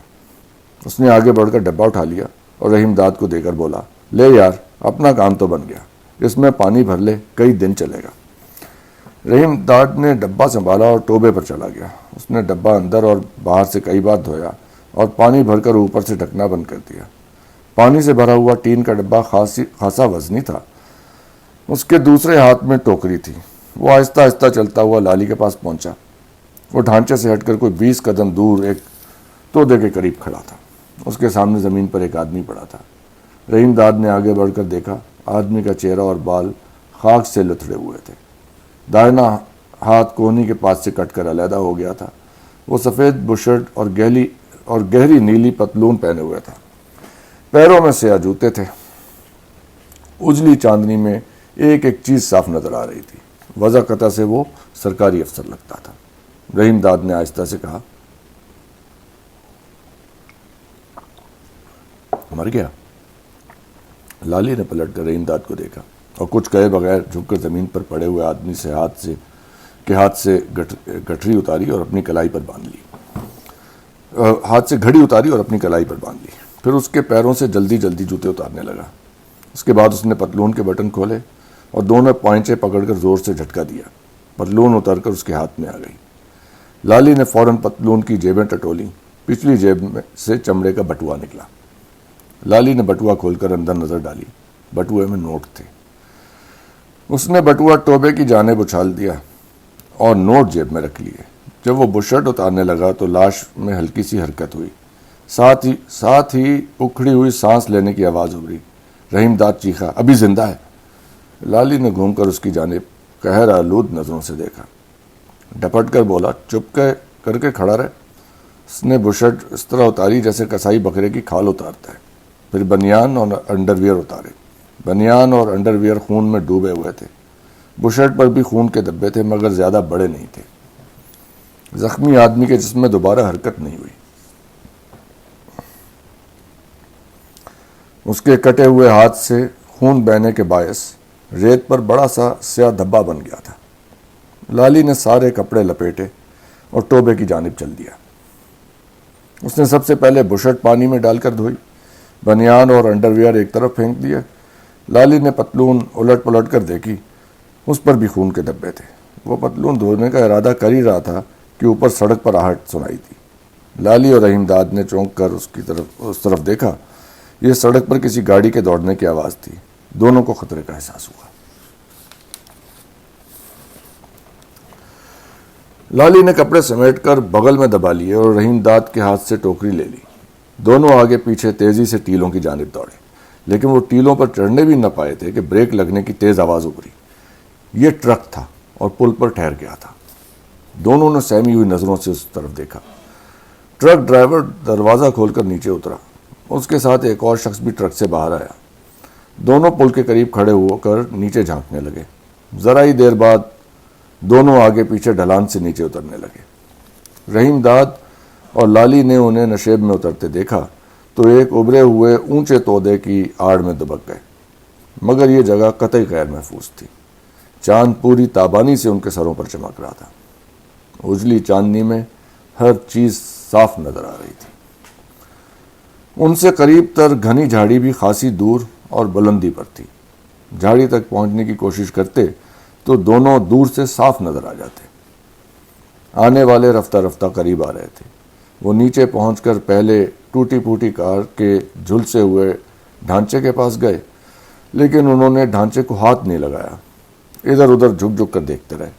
[SPEAKER 1] اس نے آگے بڑھ کر ڈبہ اٹھا لیا اور رحیم داد کو دے کر بولا، لے یار، اپنا کام تو بن گیا، اس میں پانی بھر لے، کئی دن چلے گا۔ رحیم داد نے ڈبہ سنبھالا اور ٹوبے پر چلا گیا۔ اس نے ڈبہ اندر اور باہر سے کئی بار دھویا اور پانی بھر کر اوپر سے ڈھکنا بند کر دیا۔ پانی سے بھرا ہوا ٹین کا ڈبہ خاصا وزنی تھا۔ اس کے دوسرے ہاتھ میں ٹوکری تھی۔ وہ آہستہ آہستہ چلتا ہوا لالی کے پاس پہنچا۔ وہ ڈھانچے سے ہٹ کر کوئی 20 قدم دور ایک تودے کے قریب کھڑا تھا۔ اس کے سامنے زمین پر ایک آدمی پڑا تھا۔ رحیم داد نے آگے بڑھ کر دیکھا۔ آدمی کا چہرہ اور بال خاک سے لتھڑے ہوئے تھے۔ دائنا ہاتھ کونی کے پاس سے کٹ کر علیحدہ ہو گیا تھا۔ وہ سفید بشرٹ اور گہری نیلی پتلون پہنے ہوئے تھا۔ پیروں میں سیاہ جوتے تھے۔ اجلی چاندنی میں ایک ایک چیز صاف نظر آ رہی تھی۔ وضع قطع سے وہ سرکاری افسر لگتا تھا۔ رحیم داد نے آہستہ سے کہا، مر گیا؟ لالی نے پلٹ کر رحیم داد کو دیکھا اور کچھ کہے بغیر جھک کر زمین پر پڑے ہوئے آدمی سے ہاتھ سے گٹھری اتاری اور اپنی کلائی پر باندھ لی۔ ہاتھ سے گھڑی اتاری اور اپنی کلائی پر باندھ لی۔ پھر اس کے پیروں سے جلدی جلدی جوتے اتارنے لگا۔ اس کے بعد اس نے پتلون کے بٹن کھولے اور دونوں پوائنچے پکڑ کر زور سے جھٹکا دیا۔ پتلون اتر کر اس کے ہاتھ میں آ گئی۔ لالی نے فوراً پتلون کی جیبیں ٹٹولیں، پچھلی جیب میں سے چمڑے کا بٹوا نکلا۔ لالی نے بٹوا کھول کر اندر نظر ڈالی۔ بٹوے میں نوٹ تھے۔ اس نے بٹوا ٹوبے کی جانب اچھال دیا اور نوٹ جیب میں رکھ لیے۔ جب وہ بشرٹ اتارنے لگا تو لاش میں ہلکی سی حرکت ہوئی، ساتھ ہی اکھڑی ہوئی سانس لینے کی آواز ابھری۔ رحیم داد چیخا، ابھی زندہ ہے۔ لالی نے گھوم کر اس کی جانب قہر آلود نظروں سے دیکھا، ڈپٹ کر بولا، چپ کر کے کھڑا رہے۔ اس نے بشرٹ اس طرح اتاری جیسے کسائی بکرے کی کھال اتارتا ہے، پھر بنیان اور انڈر ویئر اتارے۔ بنیان اور انڈر ویئر خون میں ڈوبے ہوئے تھے۔ بشرٹ پر بھی خون کے دھبے تھے مگر زیادہ بڑے نہیں تھے۔ زخمی آدمی کے جسم میں دوبارہ حرکت نہیں ہوئی۔ اس کے کٹے ہوئے ہاتھ سے خون بہنے کے باعث ریت پر بڑا سا سیاہ دھبا بن گیا تھا۔ لالی نے سارے کپڑے لپیٹے اور ٹوبے کی جانب چل دیا۔ اس نے سب سے پہلے بشرٹ پانی میں ڈال کر دھوئی، بنیان اور انڈر ویئر ایک طرف پھینک دیے۔ لالی نے پتلون الٹ پلٹ کر دیکھی، اس پر بھی خون کے دھبے تھے۔ وہ پتلون دھونے کا ارادہ کر ہی رہا تھا کہ اوپر سڑک پر آہٹ سنائی دی۔ لالی اور رحیم داد نے چونک کر اس طرف دیکھا۔ یہ سڑک پر کسی گاڑی کے دوڑنے کی آواز تھی۔ دونوں کو خطرے کا احساس ہوا۔ لالی نے کپڑے سمیٹ کر بغل میں دبا لیے اور رحیم داد کے ہاتھ سے ٹوکری لے لی۔ دونوں آگے پیچھے تیزی سے ٹیلوں کی جانب دوڑے، لیکن وہ ٹیلوں پر چڑھنے بھی نہ پائے تھے کہ بریک لگنے کی تیز آواز ابھری۔ یہ ٹرک تھا اور پل پر ٹھہر گیا تھا۔ دونوں نے سہمی ہوئی نظروں سے اس طرف دیکھا۔ ٹرک ڈرائیور دروازہ کھول کر نیچے اترا۔ اس کے ساتھ ایک اور شخص بھی ٹرک سے باہر آیا۔ دونوں پل کے قریب کھڑے ہو کر نیچے جھانکنے لگے۔ ذرا ہی دیر بعد دونوں آگے پیچھے ڈھلان سے نیچے اترنے لگے۔ رحیم داد اور لالی نے انہیں نشیب میں اترتے دیکھا تو ایک ابھرے ہوئے اونچے تودے کی آڑ میں دبک گئے، مگر یہ جگہ قطعی غیر محفوظ تھی۔ چاند پوری تابانی سے ان کے سروں پر چمک رہا تھا۔ اجلی چاندنی میں ہر چیز صاف نظر آ رہی تھی۔ ان سے قریب تر گھنی جھاڑی بھی خاصی دور اور بلندی پر تھی۔ جھاڑی تک پہنچنے کی کوشش کرتے تو دونوں دور سے صاف نظر آ جاتے۔ آنے والے رفتہ رفتہ قریب آ رہے تھے۔ وہ نیچے پہنچ کر پہلے ٹوٹی پھوٹی کار کے جھلسے ہوئے ڈھانچے کے پاس گئے، لیکن انہوں نے ڈھانچے کو ہاتھ نہیں لگایا۔ ادھر ادھر جھک جھک کر دیکھتے رہے۔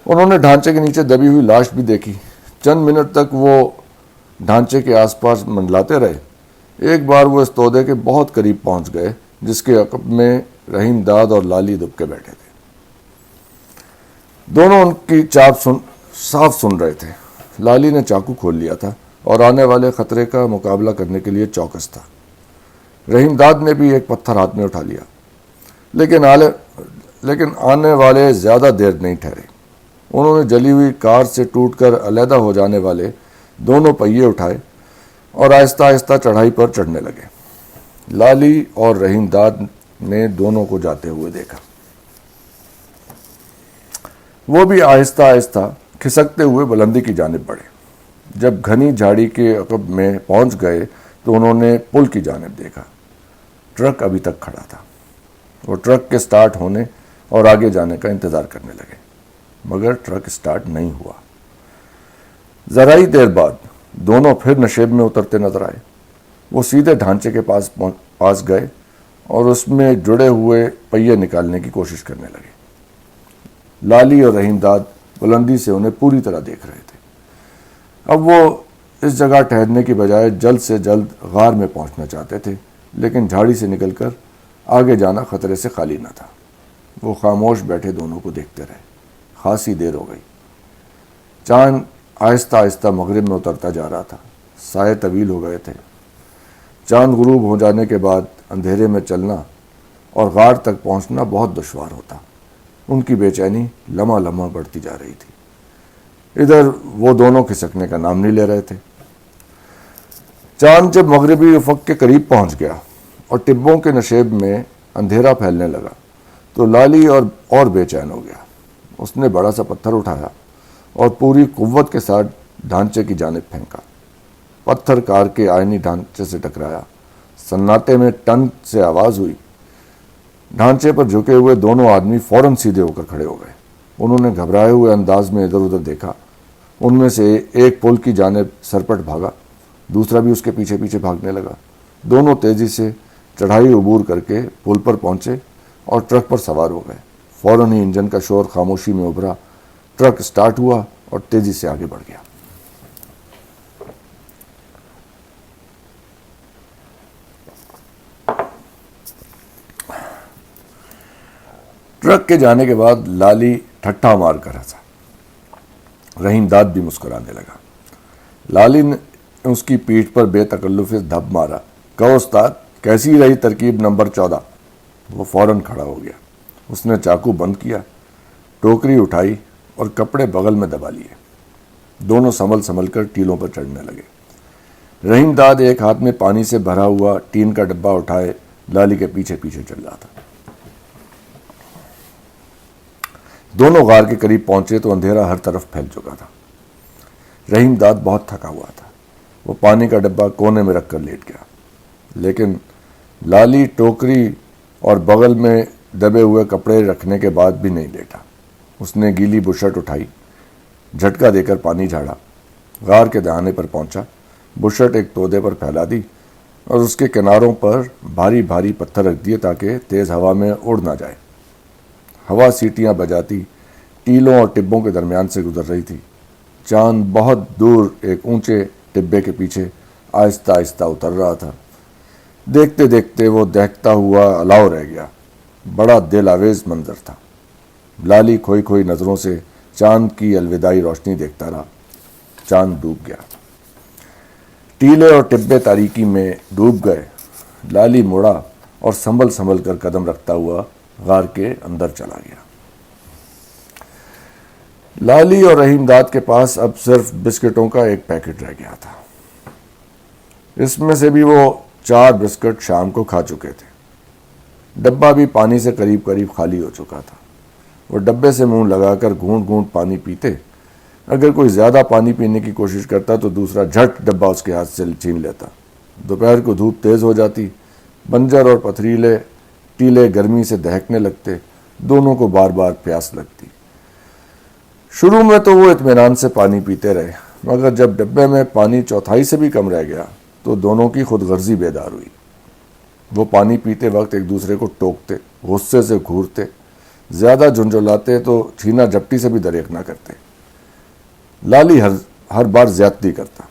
[SPEAKER 1] انہوں نے ڈھانچے کے نیچے دبی ہوئی لاش بھی دیکھی۔ چند منٹ تک وہ ڈھانچے کے آس پاس منڈلاتے رہے۔ ایک بار وہ اس تودے کے بہت قریب پہنچ گئے جس کے عقب میں رحیم داد اور لالی دب کے بیٹھے تھے۔ دونوں ان کی چاپ صاف سن رہے تھے۔ لالی نے چاقو کھول لیا تھا اور آنے والے خطرے کا مقابلہ کرنے کے لیے چوکس تھا۔ رحیم داد نے بھی ایک پتھر ہاتھ میں اٹھا لیا، لیکن آنے والے زیادہ دیر نہیں ٹھہرے۔ انہوں نے جلی ہوئی کار سے ٹوٹ کر علیحدہ ہو جانے والے دونوں پہیے اٹھائے اور آہستہ آہستہ چڑھائی پر چڑھنے لگے۔ لالی اور رحیم داد نے دونوں کو جاتے ہوئے دیکھا۔ وہ بھی آہستہ آہستہ کھسکتے ہوئے بلندی کی جانب بڑھے۔ جب گھنی جھاڑی کے عقب میں پہنچ گئے تو انہوں نے پل کی جانب دیکھا۔ ٹرک ابھی تک کھڑا تھا۔ وہ ٹرک کے سٹارٹ ہونے اور آگے جانے کا انتظار کرنے لگے، مگر ٹرک سٹارٹ نہیں ہوا۔ ذرا ہی دیر بعد دونوں پھر نشیب میں اترتے نظر آئے۔ وہ سیدھے ڈھانچے کے پاس گئے اور اس میں جڑے ہوئے پہیے نکالنے کی کوشش کرنے لگے۔ لالی اور رحیم داد بلندی سے انہیں پوری طرح دیکھ رہے تھے۔ اب وہ اس جگہ ٹھہرنے کی بجائے جلد سے جلد غار میں پہنچنا چاہتے تھے، لیکن جھاڑی سے نکل کر آگے جانا خطرے سے خالی نہ تھا۔ وہ خاموش بیٹھے دونوں کو دیکھتے رہے۔ خاصی دیر ہو گئی۔ چاند آہستہ آہستہ مغرب میں اترتا جا رہا تھا۔ سائے طویل ہو گئے تھے۔ چاند غروب ہو جانے کے بعد اندھیرے میں چلنا اور غار تک پہنچنا بہت دشوار ہوتا۔ ان کی بے چینی لمحہ لمحہ بڑھتی جا رہی تھی۔ ادھر وہ دونوں کھسکنے کا نام نہیں لے رہے تھے۔ چاند جب مغربی افق کے قریب پہنچ گیا اور ٹبوں کے نشیب میں اندھیرا پھیلنے لگا تو لالی اور بے چین ہو گیا۔ اس نے بڑا سا پتھر اٹھایا اور پوری قوت کے ساتھ ڈھانچے کی جانب پھینکا۔ پتھر کار کے آئینی ڈھانچے سے ٹکرایا۔ سناٹے میں ٹن سے آواز ہوئی۔ ڈھانچے پر جھکے ہوئے دونوں آدمی فوراً سیدھے ہو کر کھڑے ہو گئے۔ انہوں نے گھبرائے ہوئے انداز میں ادھر ادھر دیکھا ان میں سے ایک پل کی جانب سرپٹ بھاگا، دوسرا بھی اس کے پیچھے پیچھے بھاگنے لگا۔ دونوں تیزی سے چڑھائی عبور کر کے پل پر پہنچے اور ٹرک پر سوار ہو گئے۔ فوراً ہی انجن کا شور خاموشی میں ابھرا، ٹرک سٹارٹ ہوا اور تیزی سے آگے بڑھ گیا۔ ٹرک کے جانے کے بعد لالی ٹھٹھا مار کر ہنسا۔ رحیم داد بھی مسکرانے لگا۔ لالی نے اس کی پیٹھ پر بے تکلف دھب مارا۔ کہو استاد، کیسی رہی ترکیب نمبر 14؟ وہ فوراً کھڑا ہو گیا۔ اس نے چاقو بند کیا، ٹوکری اٹھائی اور کپڑے بغل میں دبا لیے۔ دونوں سنبھل سنبھل کر ٹیلوں پر چڑھنے لگے۔ رحیم داد ایک ہاتھ میں پانی سے بھرا ہوا ٹین کا ڈبہ اٹھائے لالی کے پیچھے پیچھے چل رہا تھا۔ دونوں غار کے قریب پہنچے تو اندھیرا ہر طرف پھیل چکا تھا۔ رحیم داد بہت تھکا ہوا تھا۔ وہ پانی کا ڈبہ کونے میں رکھ کر لیٹ گیا، لیکن لالی ٹوکری اور بغل میں دبے ہوئے کپڑے رکھنے کے بعد بھی نہیں لیٹا۔ اس نے گیلی بشرٹ اٹھائی، جھٹکا دے کر پانی جھاڑا، غار کے دہانے پر پہنچا، بشرٹ ایک تودے پر پھیلا دی اور اس کے کناروں پر بھاری بھاری پتھر رکھ دیے تاکہ تیز ہوا میں اڑ نہ جائے۔ ہوا سیٹیاں بجاتی ٹیلوں اور ٹبوں کے درمیان سے گزر رہی تھی۔ چاند بہت دور ایک اونچے ٹبے کے پیچھے آہستہ آہستہ اتر رہا تھا۔ دیکھتے دیکھتے وہ دہکتا ہوا الاؤ رہ گیا۔ بڑا دل آویز منظر تھا۔ لالی کھوئی کھوئی نظروں سے چاند کی الوداعی روشنی دیکھتا رہا۔ چاند ڈوب گیا، ٹیلے اور ٹبے تاریکی میں ڈوب گئے۔ لالی مڑا اور سنبھل سنبھل کر قدم رکھتا ہوا غار کے اندر چلا گیا۔ لالی اور رحیم داد کے پاس اب صرف بسکٹوں کا ایک پیکٹ رہ گیا تھا۔ اس میں سے بھی وہ 4 بسکٹ شام کو کھا چکے تھے۔ ڈبہ بھی پانی سے قریب قریب خالی ہو چکا تھا۔ وہ ڈبے سے منہ لگا کر گھونٹ گھونٹ پانی پیتے۔ اگر کوئی زیادہ پانی پینے کی کوشش کرتا تو دوسرا جھٹ ڈبہ اس کے ہاتھ سے چھین لیتا۔ دوپہر کو دھوپ تیز ہو جاتی، بنجر اور پتھریلے ٹیلے گرمی سے دہکنے لگتے، دونوں کو بار بار پیاس لگتی۔ شروع میں تو وہ اطمینان سے پانی پیتے رہے، مگر جب ڈبے میں پانی چوتھائی سے بھی کم رہ گیا تو دونوں کی خود غرضی بیدار ہوئی۔ وہ پانی پیتے وقت ایک دوسرے کو ٹوکتے، غصے سے گھورتے، زیادہ جھنجھلاتے تو چھینا جھپٹی سے بھی دریغ نہ کرتے۔ لالی ہر بار زیادتی کرتا۔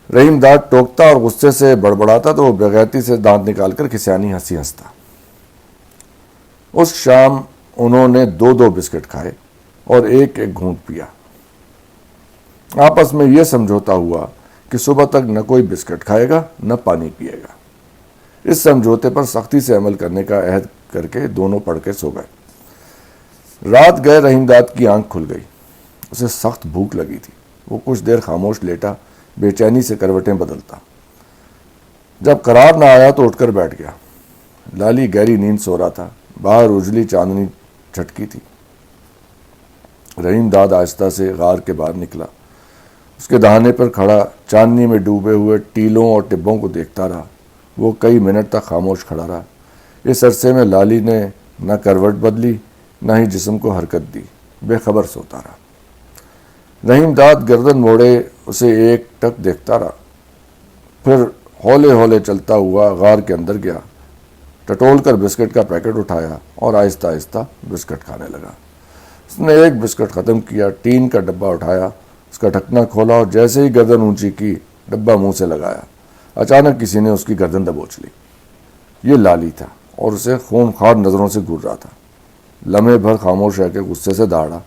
[SPEAKER 1] رحیم داد ٹوکتا اور غصے سے بڑبڑاتا تو وہ بغیرتی سے دانت نکال کر کسیانی ہنسی ہنستا۔ اس شام انہوں نے 2 بسکٹ کھائے اور ایک گھونٹ پیا۔ آپس میں یہ سمجھوتا ہوا کہ صبح تک نہ کوئی بسکٹ کھائے گا نہ پانی پیے گا۔ اس سمجھوتے پر سختی سے عمل کرنے کا عہد کر کے دونوں پڑھ کے سو گئے۔ رات گئے رحیم داد کی آنکھ کھل گئی۔ اسے سخت بھوک لگی تھی۔ وہ کچھ دیر خاموش لیٹا، بے چینی سے کروٹیں بدلتا۔ جب قرار نہ آیا تو اٹھ کر بیٹھ گیا۔ لالی گہری نیند سو رہا تھا۔ باہر اجلی چاندنی چھٹکی تھی۔ رحیم داد آہستہ سے غار کے باہر نکلا۔ اس کے دہانے پر کھڑا چاندنی میں ڈوبے ہوئے ٹیلوں اور ٹبوں کو دیکھتا رہا۔ وہ کئی منٹ تک خاموش کھڑا رہا۔ اس عرصے میں لالی نے نہ کروٹ بدلی نہ ہی جسم کو حرکت دی، بے خبر سوتا رہا۔ رحیم داد گردن موڑے اسے ایک ٹک دیکھتا رہا، پھر ہولے ہولے چلتا ہوا غار کے اندر گیا، ٹٹول کر بسکٹ کا پیکٹ اٹھایا اور آہستہ آہستہ بسکٹ کھانے لگا۔ اس نے ایک بسکٹ ختم کیا، ٹین کا ڈبہ اٹھایا، اس کا ڈھکنا کھولا اور جیسے ہی گردن اونچی کی ڈبہ منہ سے لگایا، اچانک کسی نے اس کی گردن دبوچ لی۔ یہ لالی تھا اور اسے خون خوار نظروں سے گھور رہا تھا۔ لمحے بھر خاموش رہ کے غصے سے دہاڑا،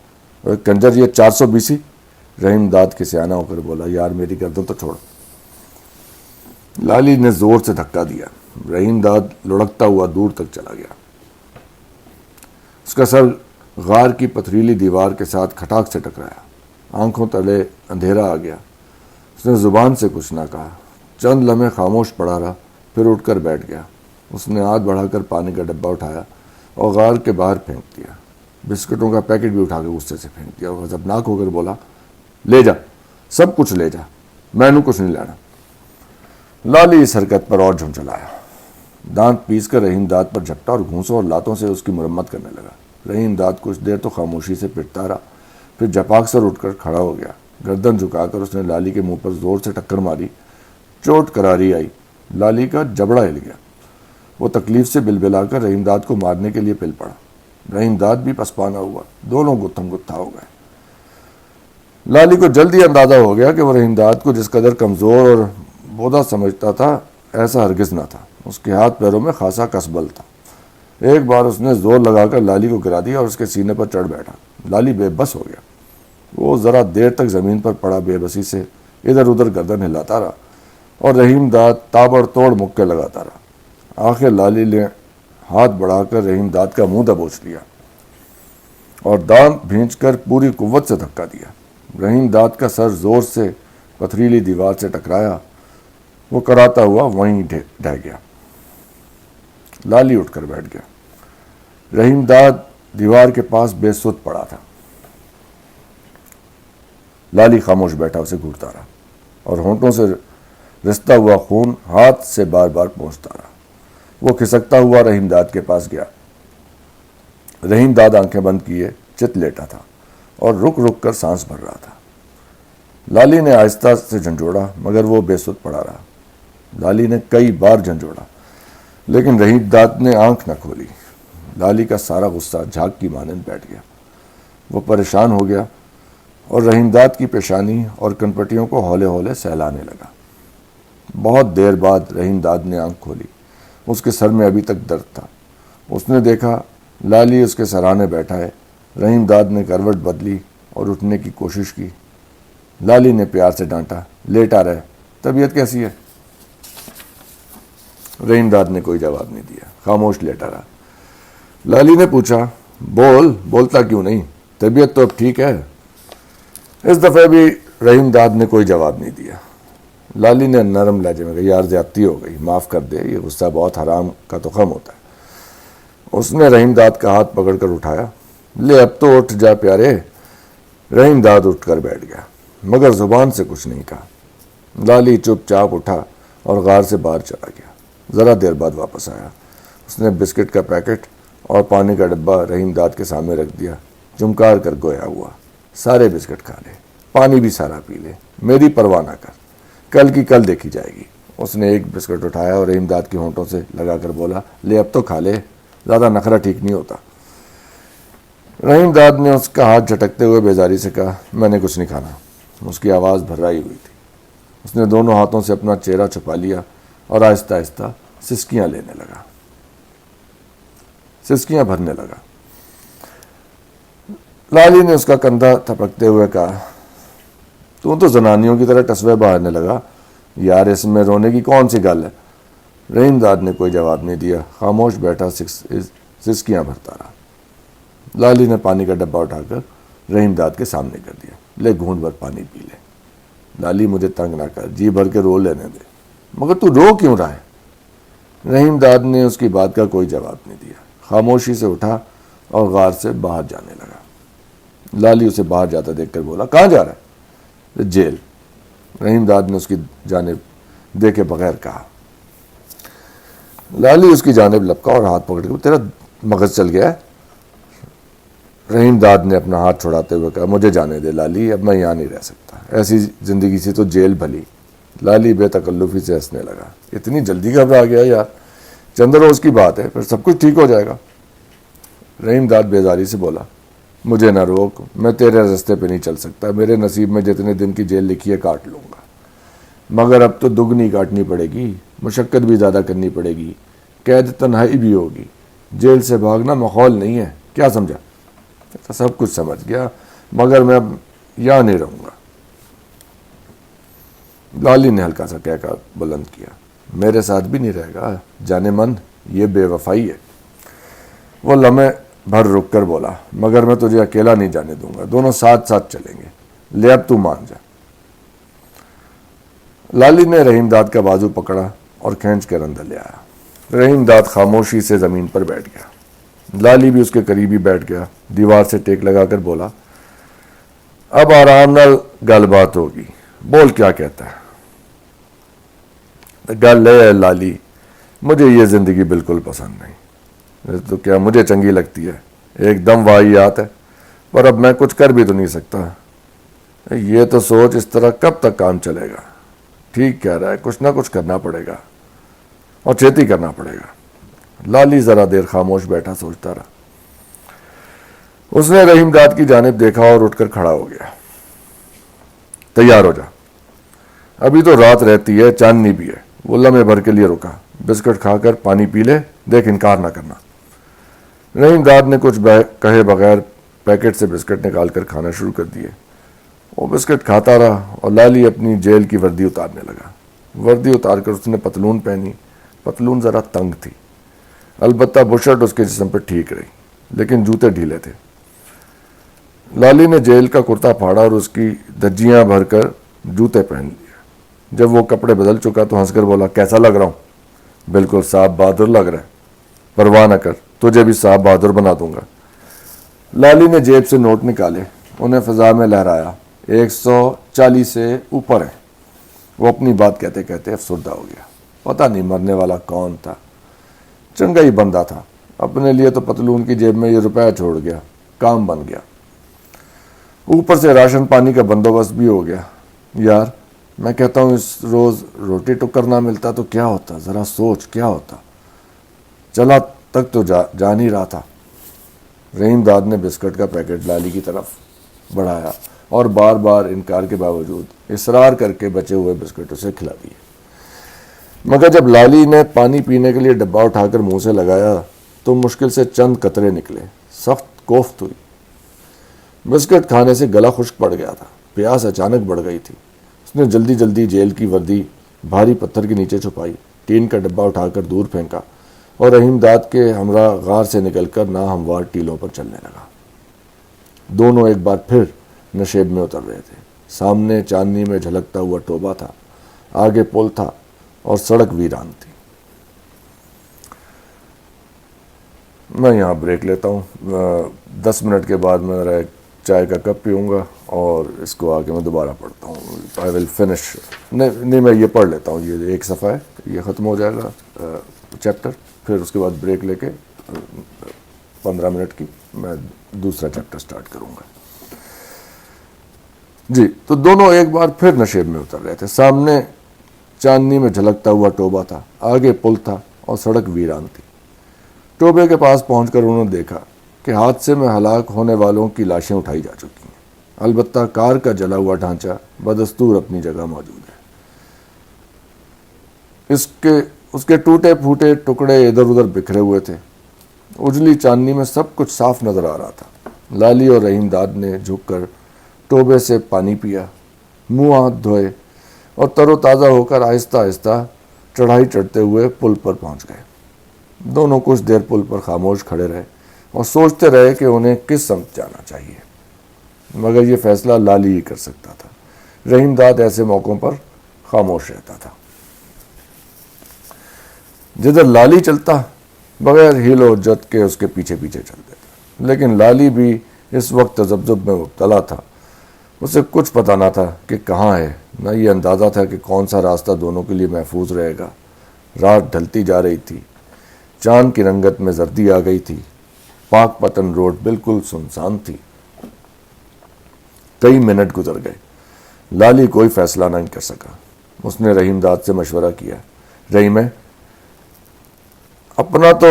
[SPEAKER 1] اور کنجر یہ 420! رحیم داد کے سیانہ ہو کر بولا، یار میری گردن تو چھوڑ۔ لالی نے زور سے دھکا دیا۔ رحیم داد لڑکتا ہوا دور تک چلا گیا۔ اس کا سر غار کی پتھریلی دیوار کے ساتھ کھٹاک سے ٹکرایا۔ آنکھوں تلے اندھیرا آ گیا۔ اس نے زبان سے کچھ نہ کہا، چند لمحے خاموش پڑا رہا، پھر اٹھ کر بیٹھ گیا۔ اس نے ہاتھ بڑھا کر پانی کا ڈبہ اٹھایا اور غار کے باہر پھینک دیا۔ بسکٹوں کا پیکٹ بھی اٹھا کے غصے سے پھینک دیا اور غضبناک ہو کر بولا، لے جا، سب کچھ لے جا، میں نے کچھ نہیں لینا۔ لالی اس حرکت پر اور جھنجھلایا۔ دانت پیس کر رحیم داد پر جھپٹا اور گھونسوں اور لاتوں سے اس کی مرمت کرنے لگا۔ رحیم داد کچھ دیر تو خاموشی سے پٹتا رہا، پھر جپاک سر اٹھ کر کھڑا ہو گیا. گردن جھکا کر اس نے لالی کے منہ پر زور سے ٹکر ماری. چوٹ کراری آئی. لالی کا جبڑا ہل گیا. وہ تکلیف سے بلبلا کر رحیم داد کو مارنے کے لیے پل پڑا. رحیم داد بھی پسپانا ہوا. دونوں گتھم گتھا ہو گئے. لالی کو جلدی اندازہ ہو گیا کہ وہ رحیم داد کو جس قدر کمزور اور بودا سمجھتا تھا ایسا ہرگز نہ تھا. اس کے ہاتھ پیروں میں خاصا کسبل تھا. ایک بار اس نے زور لگا کر لالی کو گرا دیا اور اس کے سینے پر چڑھ بیٹھا. لالی بے بس ہو گیا. وہ ذرا دیر تک زمین پر پڑا بے بسی سے ادھر ادھر گردن ہلاتا رہا اور رحیم داد تابڑ توڑ مکے لگاتا رہا. آخر لالی نے ہاتھ بڑھا کر رحیم داد کا منہ دبوچ لیا اور دانت بھینچ کر پوری قوت سے دھکا دیا. رحیم داد کا سر زور سے پتھریلی دیوار سے ٹکرایا. وہ کراتا ہوا وہیں ڈہ گیا. لالی اٹھ کر بیٹھ گیا. رحیم داد دیوار کے پاس بے سد پڑا تھا. لالی خاموش بیٹھا اسے گھورتا رہا اور ہونٹوں سے رستا ہوا خون ہاتھ سے بار بار پہنچتا رہا. وہ کھسکتا ہوا رحیم داد کے پاس گیا. رحیم داد آنکھیں بند کیے چت لیٹا تھا اور رک رک کر سانس بھر رہا تھا. لالی نے آہستہ سے جھنجھوڑا مگر وہ بے سد پڑا رہا. لالی نے کئی بار جھنجھوڑا لیکن رحیم داد نے آنکھ نہ کھولی. لالی کا سارا غصہ جھاگ کی مانند بیٹھ گیا. وہ پریشان ہو گیا اور رحیم داد کی پیشانی اور کنپٹیوں کو ہولے ہولے سہلانے لگا. بہت دیر بعد رحیم داد نے آنکھ کھولی. اس کے سر میں ابھی تک درد تھا. اس نے دیکھا لالی اس کے سرانے بیٹھا ہے. رحیم داد نے کروٹ بدلی اور اٹھنے کی کوشش کی. لالی نے پیار سے ڈانٹا, لیٹا رہے, طبیعت کیسی ہے؟ رحیم داد نے کوئی جواب نہیں دیا, خاموش لیٹا رہا. لالی نے پوچھا, بولتا کیوں نہیں؟ طبیعت تو اب ٹھیک ہے. اس دفعہ بھی رحیم داد نے کوئی جواب نہیں دیا. لالی نے نرم لہجے میں کہا, یار زیادتی ہو گئی, معاف کر دے, یہ غصہ بہت حرام کا تخم ہوتا ہے. اس نے رحیم داد کا ہاتھ پکڑ کر اٹھایا. لے اب تو اٹھ جا پیارے. رحیم داد اٹھ کر بیٹھ گیا مگر زبان سے کچھ نہیں کہا. لالی چپ چاپ اٹھا اور غار سے باہر چلا گیا. ذرا دیر بعد واپس آیا. اس نے بسکٹ کا پیکٹ اور پانی کا ڈبہ رحیم داد کے سامنے رکھ دیا. چمکار کر گویا ہوا, سارے بسکٹ کھا لے, پانی بھی سارا پی لے, میری پرواہ نہ کر, کل کی کل دیکھی جائے گی. اس نے ایک بسکٹ اٹھایا اور رحیم داد کے ہونٹوں سے لگا کر بولا, لے اب تو کھا لے, زیادہ نخرہ ٹھیک نہیں ہوتا. رحیم داد نے اس کا ہاتھ جھٹکتے ہوئے بیزاری سے کہا, میں نے کچھ نہیں کھانا. اس کی آواز بھرائی ہوئی تھی. اس نے دونوں ہاتھوں سے اپنا چہرہ چھپا لیا اور آہستہ آہستہ سسکیاں لینے لگا, سسکیاں بھرنے لگا. لالی نے اس کا کندھا تھپکتے ہوئے کہا, تو زنانیوں کی طرح ٹسوے بہانے لگا, یار اس میں رونے کی کون سی گل ہے؟ رحیم داد نے کوئی جواب نہیں دیا, خاموش بیٹھا سسکیاں بھرتا رہا. لالی نے پانی کا ڈبہ اٹھا کر رحیم داد کے سامنے کر دیا. لے گھونٹ بھر پانی پی لے. لالی مجھے تنگ نہ کر, جی بھر کے رو لینے دے. مگر تو رو کیوں رہا ہے؟ رحیم داد نے اس کی بات کا کوئی جواب نہیں دیا. خاموشی سے اٹھا اور غار سے باہر جانے لگا. لالی اسے باہر جاتا دیکھ کر بولا, کہاں جا رہا ہے؟ جیل. رحیم داد نے اس کی جانب دیکھے بغیر کہا. لالی اس کی جانب لپکا اور ہاتھ پکڑ کے, تیرا مغز چل گیا ہے؟ رحیم داد نے اپنا ہاتھ چھڑاتے ہوئے کہا, مجھے جانے دے لالی, اب میں یہاں نہیں رہ سکتا. ایسی زندگی سے تو جیل بھلی. لالی بے تکلفی سے ہنسنے لگا. اتنی جلدی گھبرا گیا یار, چند روز کی بات ہے, پھر سب کچھ ٹھیک ہو جائے گا. رحیم داد بیزاری سے بولا, مجھے نہ روک, میں تیرے راستے پہ نہیں چل سکتا. میرے نصیب میں جتنے دن کی جیل لکھی ہے کاٹ لوں گا, مگر اب تو دگنی کاٹنی پڑے گی, مشقت بھی زیادہ کرنی پڑے گی, قید تنہائی بھی ہوگی. جیل سے بھاگنا ماحول نہیں ہے, کیا سمجھا؟ سب کچھ سمجھ گیا, مگر میں اب یہاں نہیں رہوں گا. لالی نے ہلکا سا کہہ کر بلند کیا, میرے ساتھ بھی نہیں رہے گا جانے من, یہ بے وفائی ہے. وہ لمحے بھر رک کر بولا, مگر میں تجھے اکیلا نہیں جانے دوں گا, دونوں ساتھ ساتھ چلیں گے. لے اب تو مان جا. لالی نے رحیم داد کا بازو پکڑا اور کھینچ کر اندر لے آیا. رحیم داد خاموشی سے زمین پر بیٹھ گیا. لالی بھی اس کے قریب ہی بیٹھ گیا. دیوار سے ٹیک لگا کر بولا, اب آرام نال گل بات ہوگی, بول کیا کہتا ہے؟ گل ہے لالی, مجھے یہ زندگی بالکل پسند نہیں. تو کیا مجھے چنگی لگتی ہے؟ ایک دم واہیات ہے. پر اب میں کچھ کر بھی تو نہیں سکتا. یہ تو سوچ اس طرح کب تک کام چلے گا. ٹھیک کہہ رہا ہے, کچھ نہ کچھ کرنا پڑے گا اور چھیتی کرنا پڑے گا. لالی ذرا دیر خاموش بیٹھا سوچتا رہا. اس نے رحیم داد کی جانب دیکھا اور اٹھ کر کھڑا ہو گیا. تیار ہو جا, ابھی تو رات رہتی ہے, چاندنی بھی ہے. وہ لمحے بھر کے لیے رکا. بسکٹ کھا کر پانی پی لے, دیکھ انکار نہ کرنا. رحیم داد نے کچھ کہے بغیر پیکٹ سے بسکٹ نکال کر کھانا شروع کر دیے. وہ بسکٹ کھاتا رہا اور لالی اپنی جیل کی وردی اتارنے لگا. وردی اتار کر اس نے پتلون پہنی. پتلون ذرا تنگ تھی, البتہ بشرٹ اس کے جسم پر ٹھیک رہی, لیکن جوتے ڈھیلے تھے. لالی نے جیل کا کرتا پھاڑا اور اس کی دھجیاں بھر کر جوتے پہن لیے. جب وہ کپڑے بدل چکا تو ہنس کر بولا, کیسا لگ رہا ہوں؟ بالکل صاحب بہادر لگ رہا ہے. پرواہ نہ کر, تجھے بھی صاحب بہادر بنا دوں گا. لالی نے جیب سے نوٹ نکالے, انہیں فضا میں لہرایا. 140 سے اوپر ہے. وہ اپنی بات کہتے کہتے افسردہ ہو گیا. پتہ نہیں مرنے والا کون تھا. چنگا ہی بندہ تھا. اپنے لیے تو پتلون کی جیب میں یہ روپیہ چھوڑ گیا, کام بن گیا. اوپر سے راشن پانی کا بندوبست بھی ہو گیا. یار میں کہتا ہوں اس روز روٹی ٹکر نہ ملتا تو کیا ہوتا, ذرا سوچ کیا ہوتا. چلا تک تو جا نہیں رہا تھا. رحیم داد نے بسکٹ کا پیکٹ لالی کی طرف بڑھایا اور بار بار انکار کے باوجود اصرار کر کے بچے ہوئے بسکٹ اسے کھلا دیے. مگر جب لالی نے پانی پینے کے لیے ڈبہ اٹھا کر منہ سے لگایا تو مشکل سے چند قطرے نکلے. سخت کوفت ہوئی. بسکٹ کھانے سے گلا خشک پڑ گیا تھا. پیاس اچانک بڑھ گئی تھی. اس نے جلدی جلدی جیل کی وردی بھاری پتھر کے نیچے چھپائی, ٹین کا ڈبہ اٹھا کر دور پھینکا اور رحیم داد کے ہمراہ غار سے نکل کر ناہموار ٹیلوں پر چلنے لگا. دونوں ایک بار پھر نشیب میں اتر رہے تھے. سامنے چاندنی میں جھلکتا ہوا ٹوبہ تھا, آگے پل تھا اور سڑک ویران تھی. میں یہاں بریک لیتا ہوں. 10 منٹ کے بعد میں ذرا ایک چائے کا کپ پیوں گا اور اس کو آ کے میں دوبارہ پڑھتا ہوں. آئی ول فنش. نہیں میں یہ پڑھ لیتا ہوں, یہ ایک صفحہ ہے, یہ ختم ہو جائے گا چیپٹر. پھر اس کے بعد بریک لے کے 15 منٹ کی میں دوسرا چیپٹر سٹارٹ کروں گا. جی, تو دونوں ایک بار پھر نشیب میں اتر رہے تھے. سامنے چاندنی میں جھلکتا ہوا ٹوبہ تھا, آگے پل تھا اور سڑک ویران تھی. ٹوبے کے پاس پہنچ کر انہوں نے دیکھا کہ حادثے میں ہلاک ہونے والوں کی لاشیں اٹھائی جا چکی ہیں, البتہ کار کا جلا ہوا ڈھانچہ بدستور اپنی جگہ موجود ہے. اس کے ٹوٹے پھوٹے ٹکڑے ادھر ادھر بکھرے ہوئے تھے. اجلی چاندنی میں سب کچھ صاف نظر آ رہا تھا. لالی اور رحیم داد نے جھک کر ٹوبے سے پانی پیا, منہ ہاتھ دھوئے اور تر و تازہ ہو کر آہستہ آہستہ چڑھائی چڑھتے ہوئے پل پر پہنچ گئے. دونوں کچھ دیر پل پر خاموش کھڑے رہے اور سوچتے رہے کہ انہیں کس سمت جانا چاہیے, مگر یہ فیصلہ لالی ہی کر سکتا تھا. رحیم داد ایسے موقعوں پر خاموش رہتا تھا. جدھر لالی چلتا بغیر ہیل و جت کے اس کے پیچھے پیچھے چل دیتا. لیکن لالی بھی اس وقت تذبذب میں مبتلا تھا. اسے کچھ پتہ نہ تھا کہ کہاں ہے, نہ یہ اندازہ تھا کہ کون سا راستہ دونوں کے لیے محفوظ رہے گا. رات ڈھلتی جا رہی تھی. چاند کی رنگت میں زردی آ گئی تھی. پاک پتن روڈ بالکل سنسان تھی. کئی منٹ گزر گئے. لالی کوئی فیصلہ نہیں کر سکا. اس نے رحیم داد سے مشورہ کیا. رحیم, اپنا تو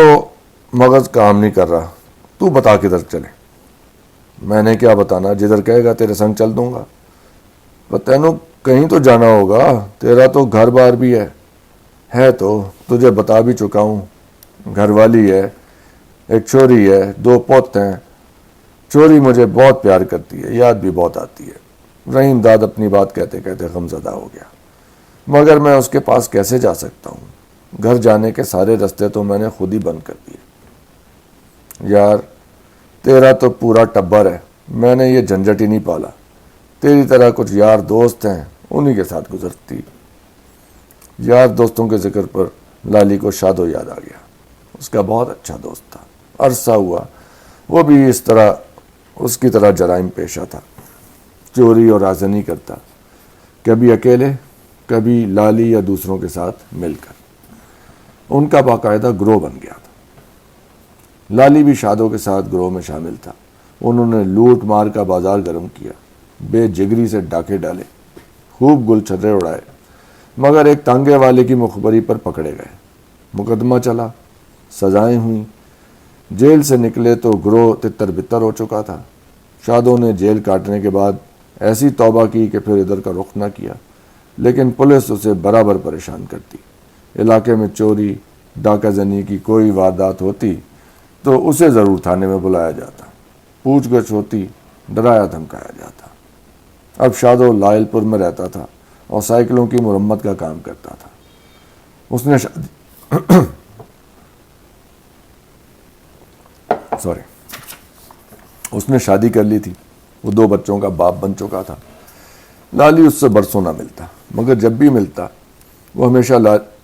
[SPEAKER 1] مغز کام نہیں کر رہا, تو بتا کدھر چلے. میں نے کیا بتانا, جدھر کہے گا تیرے سنگ چل دوں گا. پر تینوں کہیں تو جانا ہوگا, تیرا تو گھر بار بھی ہے تو تجھے بتا بھی چکا ہوں. گھر والی ہے, ایک چھوری ہے, 2 پوت ہیں. چھوری مجھے بہت پیار کرتی ہے, یاد بھی بہت آتی ہے. رحیم داد اپنی بات کہتے کہتے غمزدہ ہو گیا. مگر میں اس کے پاس کیسے جا سکتا ہوں؟ گھر جانے کے سارے رستے تو میں نے خود ہی بند کر دیے. یار تیرا تو پورا ٹبر ہے, میں نے یہ جھنجٹ ہی نہیں پالا. تیری طرح کچھ یار دوست ہیں, انہی کے ساتھ گزرتی. یار دوستوں کے ذکر پر لالی کو شادو یاد آ گیا. اس کا بہت اچھا دوست تھا. عرصہ ہوا وہ بھی اس کی طرح جرائم پیشہ تھا. چوری اور رازنی کرتا, کبھی اکیلے کبھی لالی یا دوسروں کے ساتھ مل کر. ان کا باقاعدہ گروہ بن گیا تھا. لالی بھی شادو کے ساتھ گروہ میں شامل تھا. انہوں نے لوٹ مار کا بازار گرم کیا، بے جگری سے ڈاکے ڈالے، خوب گل چھرے اڑائے، مگر ایک تانگے والے کی مخبری پر پکڑے گئے۔ مقدمہ چلا، سزائیں ہوئیں۔ جیل سے نکلے تو گروہ تتر بتر ہو چکا تھا۔ شادوں نے جیل کاٹنے کے بعد ایسی توبہ کی کہ پھر ادھر کا رخ نہ کیا، لیکن پولیس اسے برابر پریشان کرتی۔ علاقے میں چوری ڈاکہ زنی کی کوئی واردات ہوتی تو اسے ضرور تھانے میں بلایا جاتا، پوچھ گچھ ہوتی، ڈرایا دھمکایا جاتا۔ اب شادو لائل پور میں رہتا تھا اور سائیکلوں کی مرمت کا کام کرتا تھا۔ اس نے شادی کر لی تھی، وہ 2 بچوں کا باپ بن چکا تھا۔ لالی اس سے برسوں نہ ملتا، مگر جب بھی ملتا وہ ہمیشہ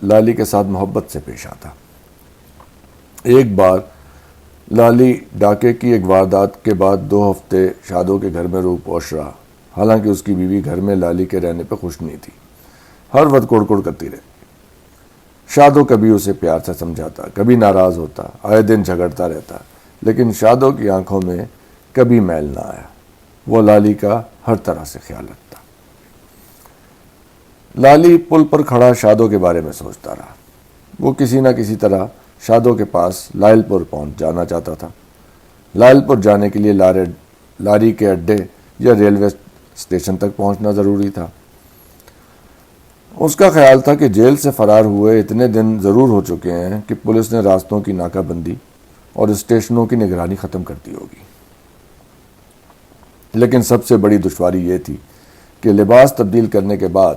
[SPEAKER 1] لالی کے ساتھ محبت سے پیش آتا۔ ایک بار لالی ڈاکے کی ایک واردات کے بعد 2 ہفتے شادو کے گھر میں روح پوش رہا، حالانکہ اس کی بیوی گھر میں لالی کے رہنے پہ خوش نہیں تھی، ہر وقت کوڑ کوڑ کرتی رہتی۔ شادو کبھی اسے پیار سے سمجھاتا، کبھی ناراض ہوتا، آئے دن جھگڑتا رہتا، لیکن شادو کی آنکھوں میں کبھی میل نہ آیا۔ وہ لالی کا ہر طرح سے خیال رکھتا۔ لالی پل پر کھڑا شادو کے بارے میں سوچتا رہا۔ وہ کسی نہ کسی طرح شادو کے پاس لائل پور پہنچ جانا چاہتا تھا۔ لائل پور جانے کے لیے لاری کے اڈے یا ریلوے اسٹیشن تک پہنچنا ضروری تھا۔ اس کا خیال تھا کہ جیل سے فرار ہوئے اتنے دن ضرور ہو چکے ہیں کہ پولیس نے راستوں کی ناکہ بندی اور اسٹیشنوں کی نگرانی ختم کر دی ہوگی۔ لیکن سب سے بڑی دشواری یہ تھی کہ لباس تبدیل کرنے کے بعد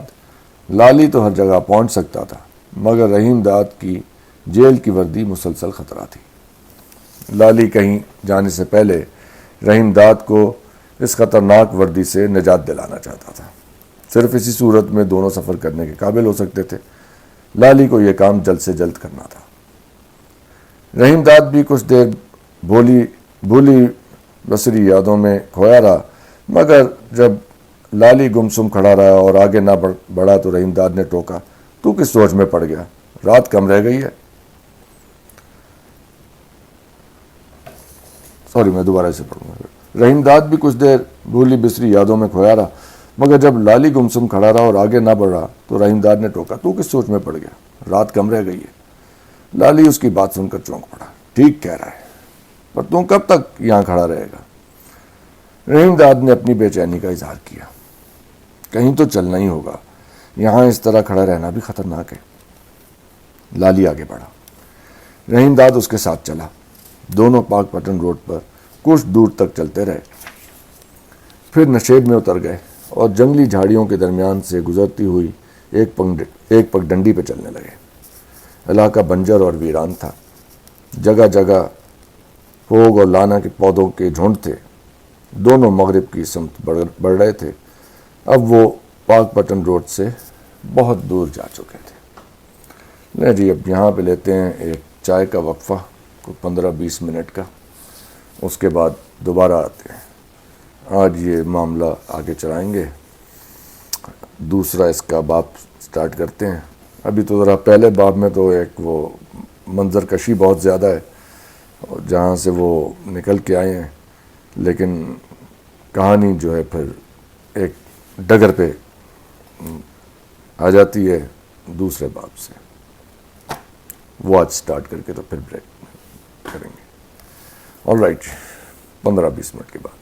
[SPEAKER 1] لالی تو ہر جگہ پہنچ سکتا تھا، مگر رحیم داد کی جیل کی وردی مسلسل خطرہ تھی۔ لالی کہیں جانے سے پہلے رحیم داد کو اس خطرناک وردی سے نجات دلانا چاہتا تھا۔ صرف اسی صورت میں دونوں سفر کرنے کے قابل ہو سکتے تھے۔ لالی کو یہ کام جلد سے جلد کرنا تھا۔ رحیم داد بھی کچھ دیر بھولی بصری یادوں میں کھویا رہا، مگر جب لالی گمسم کھڑا رہا اور آگے نہ بڑھا تو رحیم داد نے ٹوکا، تو کس سوچ میں پڑ گیا؟ رات کم رہ گئی ہے۔ میں دوبارہ سے پڑھوں گا۔ رحیم داد بھی کچھ دیر بھولی بسری یادوں میں کھویا رہا، مگر جب لالی گمسم کھڑا رہا اور آگے نہ بڑھ رہا تو رحیم داد نے ٹوکا، تو کس سوچ میں پڑ گیا؟ رات کم رہ گئی ہے۔ لالی اس کی بات سن کر چونک پڑا۔ ٹھیک کہہ رہا ہے، پر تم کب تک یہاں کھڑا رہے گا؟ رحیم داد نے اپنی بے چینی کا اظہار کیا۔ کہیں تو چلنا ہی ہوگا، یہاں اس طرح کھڑا رہنا بھی خطرناک ہے۔ لالی آگے بڑھا، رحیم داد اس کے ساتھ چلا۔ دونوں پاک پٹن روڈ پر کچھ دور تک چلتے رہے، پھر نشیب میں اتر گئے اور جنگلی جھاڑیوں کے درمیان سے گزرتی ہوئی ایک پگڈنڈی پہ چلنے لگے۔ علاقہ بنجر اور ویران تھا، جگہ جگہ پھوگ اور لانا کے پودوں کے جھنڈ تھے۔ دونوں مغرب کی سمت بڑھ رہے تھے۔ اب وہ پاک پٹن روڈ سے بہت دور جا چکے تھے۔ نہیں جی، اب یہاں پہ لیتے ہیں ایک چائے کا وقفہ، کوئی 15-20 منٹ کا، اس کے بعد دوبارہ آتے ہیں۔ آج یہ معاملہ آگے چلائیں گے، دوسرا اس کا باب سٹارٹ کرتے ہیں۔ ابھی تو ذرا پہلے باب میں تو ایک وہ منظر کشی بہت زیادہ ہے جہاں سے وہ نکل کے آئے ہیں، لیکن کہانی جو ہے پھر ایک ڈگر پہ آ جاتی ہے دوسرے باب سے۔ وہ آج سٹارٹ کر کے تو پھر بریک کریں گے۔ آل رائٹ، 15-20 منٹ کے بعد۔